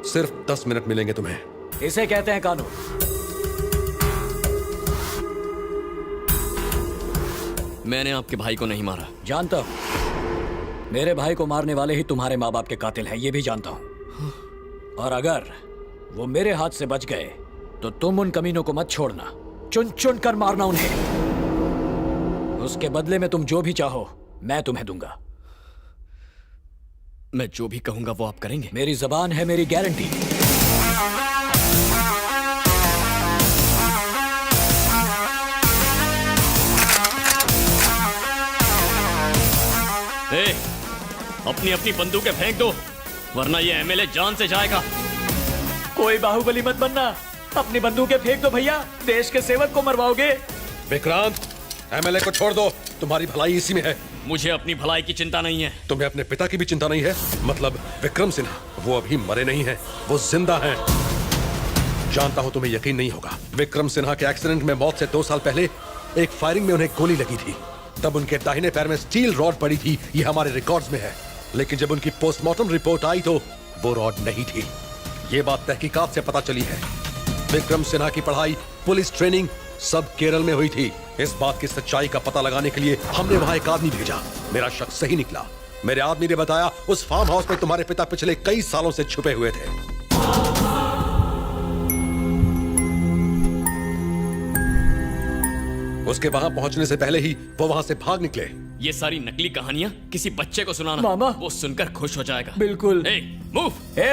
सिर्फ 10 मिनट मिलेंगे तुम्हें। इसे कहते हैं कानून। मैंने आपके भाई को नहीं मारा। जानता हूं, मेरे भाई को मारने वाले ही तुम्हारे माँ बाप के कातिल हैं, ये भी जानता हूं। और अगर वो मेरे हाथ से बच गए तो तुम उन कमीनों को मत छोड़ना, चुन चुन कर मारना उन्हें। उसके बदले में तुम जो भी चाहो मैं तुम्हें दूंगा। मैं जो भी कहूंगा वो आप करेंगे? मेरी जबान है मेरी गारंटी। अपनी अपनी बंदूकें फेंक दो, वरना ये एमएलए जान से जाएगा। कोई बाहुबली मत बनना, अपनी बंदूकें फेंक दो भैया, देश के सेवक को मरवाओगे। विक्रांत, एमएलए को छोड़ दो, तुम्हारी भलाई इसी में है। मुझे अपनी भलाई की चिंता नहीं है। तुम्हें अपने पिता की भी चिंता नहीं है? मतलब विक्रम सिन्हा, वो अभी मरे नहीं हैं, वो जिंदा हैं। जानता हूं तुम्हें यकीन नहीं होगा, विक्रम सिन्हा के एक्सीडेंट में मौत से 2 साल पहले एक फायरिंग में उन्हें गोली लगी थी। तब उनके दाहिने पैर में स्टील रॉड पड़ी थी, ये हमारे रिकॉर्ड्स में है। लेकिन जब उनकी पोस्टमार्टम रिपोर्ट आई तो वो रॉड नहीं थी। ये बात तहकीकात से पता चली है। विक्रम सिन्हा की पढ़ाई, पुलिस ट्रेनिंग सब केरल में हुई थी। इस बात की सच्चाई का पता लगाने के लिए हमने वहां एक आदमी भेजा। मेरा शक सही निकला। मेरे आदमी ने बताया उस फार्म हाउस में तुम्हारे पिता पिछले कई सालों से छुपे हुए थे। उसके वहां पहुंचने से पहले ही वो वहां से भाग निकले। ये सारी नकली कहानियां किसी बच्चे को सुनाना, मामा। वो सुनकर खुश हो जाएगा। बिल्कुल। मूव।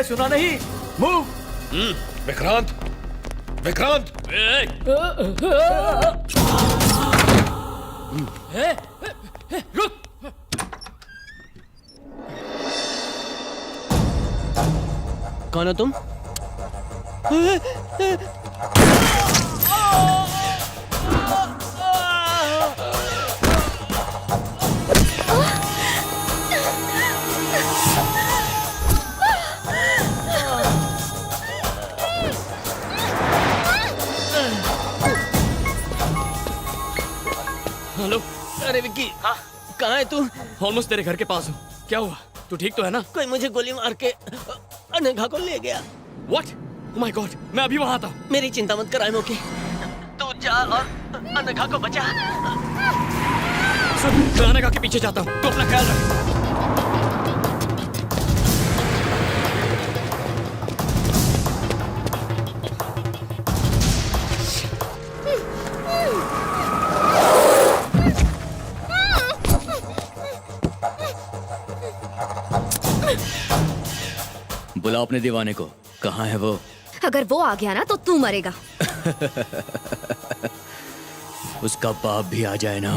सुना नहीं, मूव। विक्रांत, विक्रांत। रुक। कौन हो तुम? हेलो। अरे विक्की, हाँ कहाँ है तू? ऑलमोस्ट तेरे घर के पास हूँ। क्या हुआ? तू ठीक तो है ना? कोई मुझे गोली मार के अनघा को ले गया। What? Oh my God, मैं अभी वहाँ आता हूँ। मेरी चिंता मत कर आयमो की। तू जा और अनघा को बचा। सुन, मैं अनघा के पीछे जाता हूँ। तू अपना ख्याल रख। बुलाओ अपने दीवाने को। कहाँ है वो? अगर वो आ गया ना तो तू मरेगा। उसका बाप भी आ जाए ना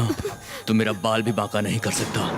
तो मेरा बाल भी बांका नहीं कर सकता।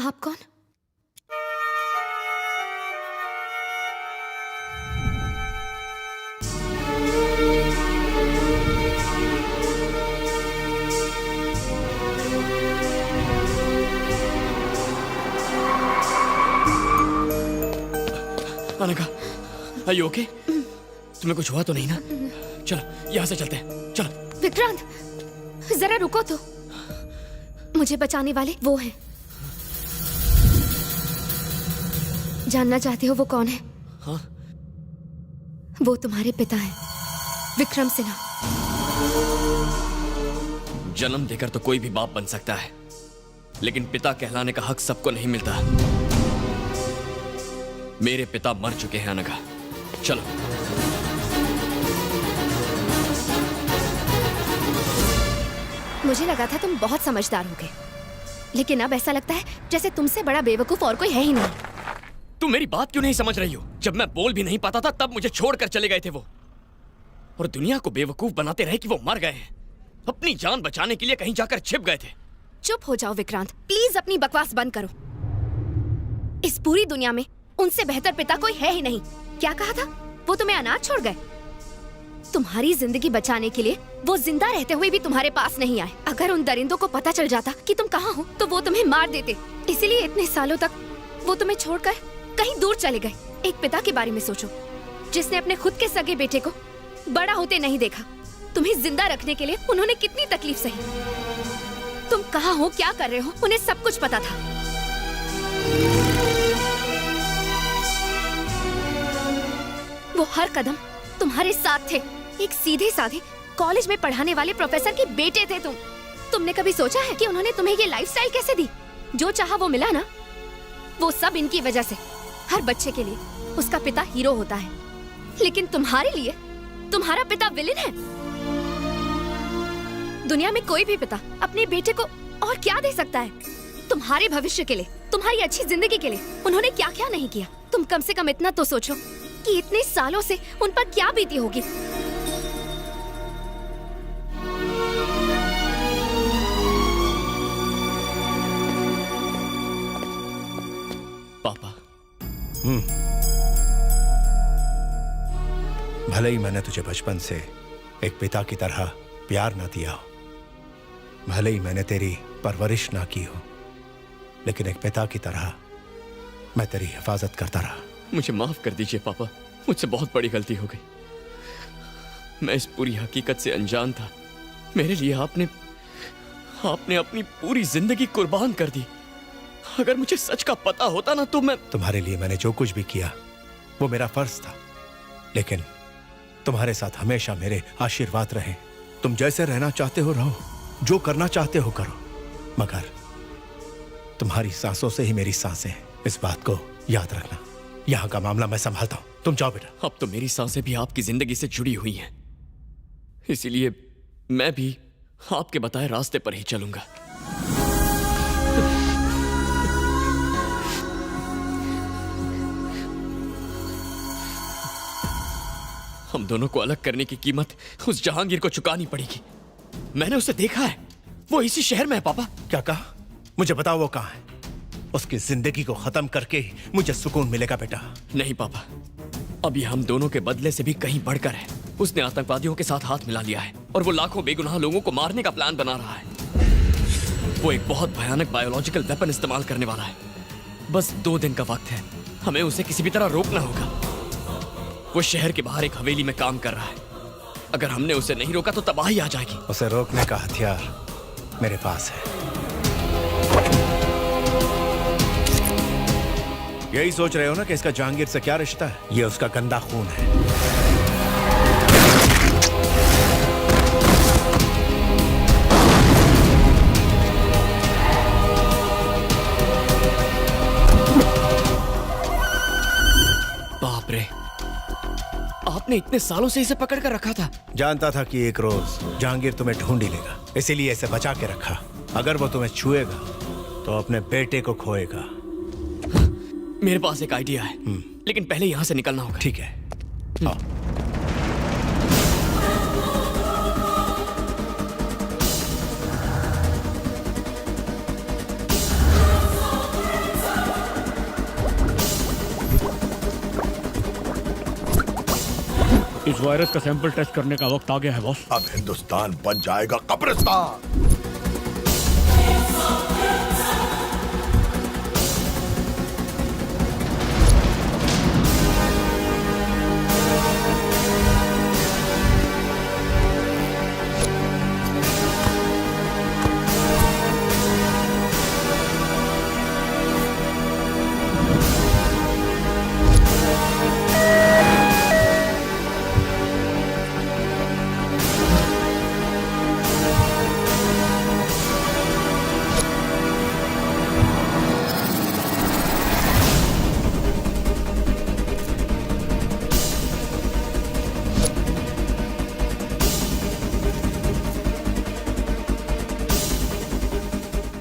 आप कौन? Anagha, are you okay? तुम्हें कुछ हुआ तो नहीं ना? चलो यहाँ से चलते हैं। चलो। विक्रांत, जरा रुको तो। मुझे बचाने वाले वो हैं। जानना चाहते हो वो कौन है? हाँ? वो तुम्हारे पिता हैं, विक्रम सिन्हा। जन्म देकर तो कोई भी बाप बन सकता है, लेकिन पिता कहलाने का हक सबको नहीं मिलता। मेरे पिता मर चुके हैं अनघा। चलो। मुझे लगा था तुम बहुत समझदार होगे, लेकिन अब ऐसा लगता है जैसे तुमसे बड़ा बेवकूफ और कोई है ही नहीं। तुम मेरी बात क्यों नहीं समझ रही हो? जब मैं बोल भी नहीं पाता था तब मुझे छोड़कर चले गए थे वो, और दुनिया को बेवकूफ बनाते रहे कि वो मर गए हैं। अपनी जान बचाने के लिए कहीं जाकर छिप गए थे। चुप हो जाओ विक्रांत, प्लीज अपनी बकवास बंद करो। इस पूरी दुनिया में उनसे बेहतर पिता कोई है ही नहीं। क्या कहा था? वो तुम्हें अनाथ छोड़ गए। तुम्हारी जिंदगी बचाने के लिए वो जिंदा रहते हुए भी तुम्हारे पास नहीं आए। अगर उन दरिंदों को पता चल जाता कि तुम कहाँ हो तो वो तुम्हें मार देते। इसीलिए इतने सालों तक वो तुम्हें छोड़कर कहीं दूर चले गए। एक पिता के बारे में सोचो जिसने अपने खुद के सगे बेटे को बड़ा होते नहीं देखा, तुम्हें जिंदा रखने के लिए उन्होंने कितनी तकलीफ सही। तुम कहाँ हो, क्या कर रहे हो, उन्हें सब कुछ पता था। वो हर कदम तुम्हारे साथ थे। एक सीधे साधे कॉलेज में पढ़ाने वाले प्रोफेसर के बेटे थे तुम। तुमने कभी सोचा है कि उन्होंने तुम्हें ये लाइफस्टाइल कैसे दी? जो चाहा वो मिला ना, वो सब इनकी वजह से। हर बच्चे के लिए उसका पिता हीरो होता है, लेकिन तुम्हारे लिए तुम्हारा पिता विलेन है। दुनिया में कोई भी पिता अपने बेटे को और क्या दे सकता है? तुम्हारे भविष्य के लिए, तुम्हारी अच्छी जिंदगी के लिए उन्होंने क्या क्या नहीं किया। तुम कम से कम इतना तो सोचो कि इतने सालों से उन पर क्या बीती होगी। पापा। भले ही मैंने तुझे बचपन से एक पिता की तरह प्यार ना दिया हो, भले ही मैंने तेरी परवरिश ना की हो, लेकिन एक पिता की तरह मैं तेरी हिफाजत करता रहा। मुझे माफ कर दीजिए पापा, मुझसे बहुत बड़ी गलती हो गई। मैं इस पूरी हकीकत से अनजान था। मेरे लिए आपने अपनी पूरी जिंदगी कुर्बान कर दी। अगर मुझे सच का पता होता ना तो मैं तुम्हारे लिए मैंने जो कुछ भी किया वो मेरा फर्ज था, लेकिन तुम्हारे साथ हमेशा मेरे आशीर्वाद रहे। तुम जैसे रहना चाहते हो रहो, जो करना चाहते हो करो, मगर तुम्हारी सांसों से ही मेरी सांसें हैं। इस बात को याद रखना। यहाँ का मामला मैं संभालता हूँ, तुम जाओ बेटा। अब तो मेरी सांसें भी आपकी जिंदगी से जुड़ी हुई हैं, इसीलिए मैं भी आपके बताए रास्ते पर ही चलूंगा। हम दोनों को अलग करने की कीमत उस जहांगीर को चुकानी पड़ेगी। मैंने उसे देखा है, वो इसी शहर में है। पापा क्या कहा? मुझे बताओ वो कहाँ है? उसकी जिंदगी को खत्म करके ही मुझे सुकून मिलेगा बेटा। नहीं पापा, अब ये हम दोनों के बदले से भी कहीं बढ़कर है। उसने आतंकवादियों के साथ हाथ मिला लिया है और वो लाखों बेगुनाह लोगों को मारने का प्लान बना रहा है। वो एक बहुत भयानक बायोलॉजिकल वेपन इस्तेमाल करने वाला है। बस 2 दिन का वक्त है, हमें उसे किसी भी तरह रोकना होगा। वो शहर के बाहर एक हवेली में काम कर रहा है। अगर हमने उसे नहीं रोका तो तबाही आ जाएगी। उसे रोकने का हथियार मेरे पास है। यही सोच रहे हो ना कि इसका जहांगीर से क्या रिश्ता है? ये उसका गंदा खून है। बाप रे, आपने इतने सालों से इसे पकड़ कर रखा था? जानता था कि एक रोज जहांगीर तुम्हें ढूंढ ही लेगा, इसीलिए इसे बचा के रखा। अगर वो तुम्हें छुएगा तो अपने बेटे को खोएगा। मेरे पास एक आइडिया है, लेकिन पहले यहां से निकलना होगा। ठीक है, आओ। इस वायरस का सैंपल टेस्ट करने का वक्त आ गया है बॉस। अब हिंदुस्तान बन जाएगा कब्रिस्तान।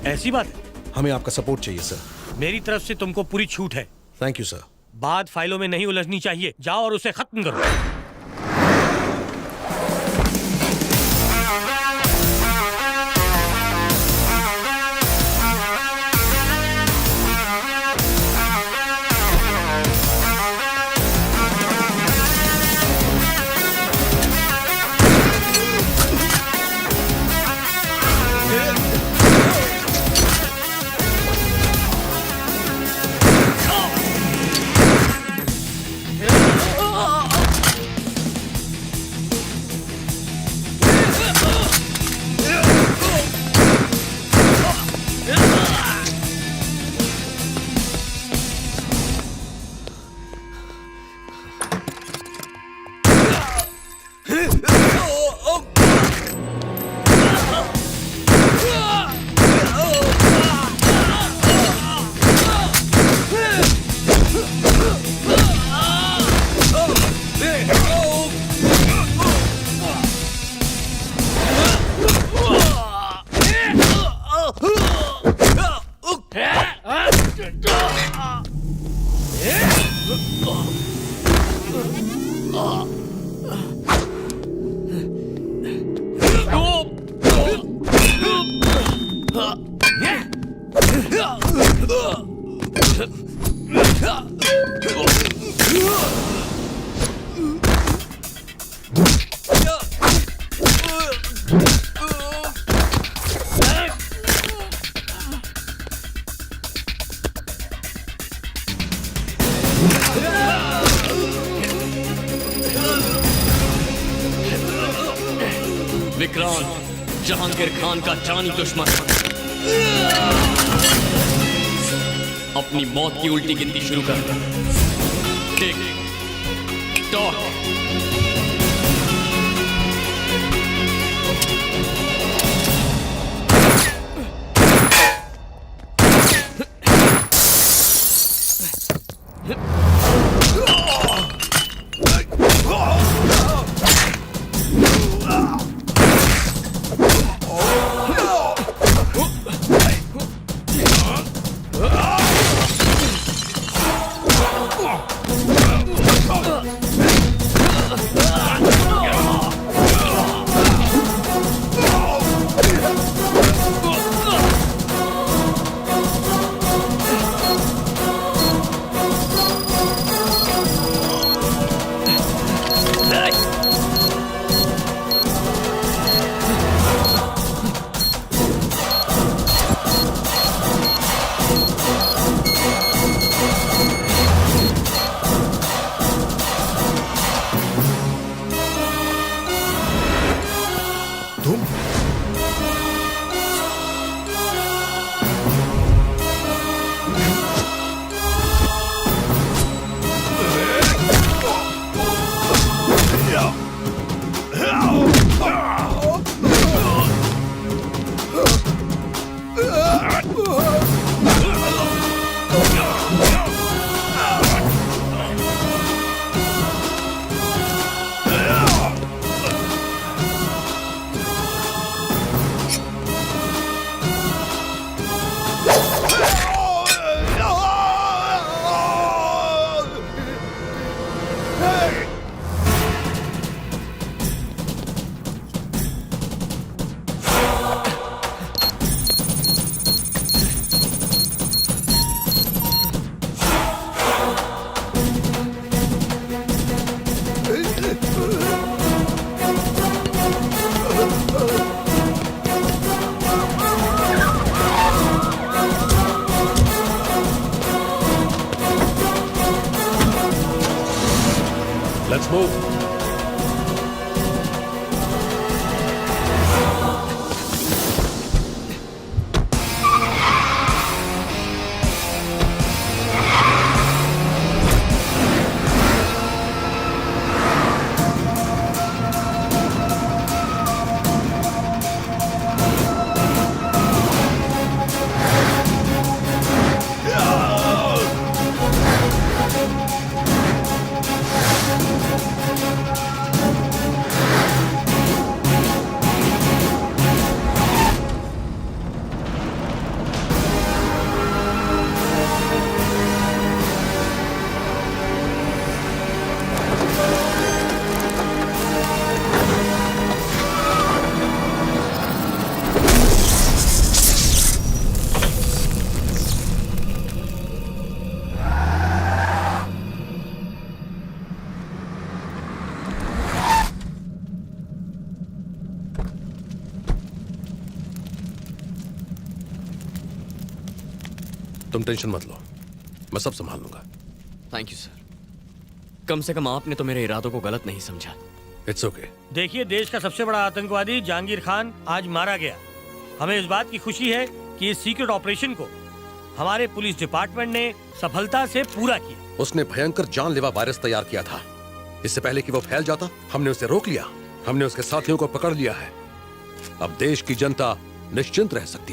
ऐसी बात है? हमें आपका सपोर्ट चाहिए सर। मेरी तरफ से तुमको पूरी छूट है। Thank you sir. बात फाइलों में नहीं उलझनी चाहिए। जाओ और उसे खत्म करो। विक्रांत जहांगीर खान का जानी दुश्मन अपनी मौत की उल्टी गिनती शुरू कर। Tick tock. Let's move. तुम टेंशन मत लो, मैं सब संभाल लूंगा। Thank you sir. कम से कम आपने तो मेरे इरादों को गलत नहीं समझा। It's okay. देखिए, देश का सबसे बड़ा आतंकवादी जहांगीर खान आज मारा गया। हमें इस बात की खुशी है कि इस सीक्रेट ऑपरेशन को हमारे पुलिस डिपार्टमेंट ने सफलता से पूरा किया। उसने भयंकर जानलेवा वायरस तैयार किया था। इससे पहले कि वो फैल जाता, हमने उसे रोक लिया। हमने उसके साथियों को पकड़ लिया है। अब देश की जनता निश्चिंत रह सकती है।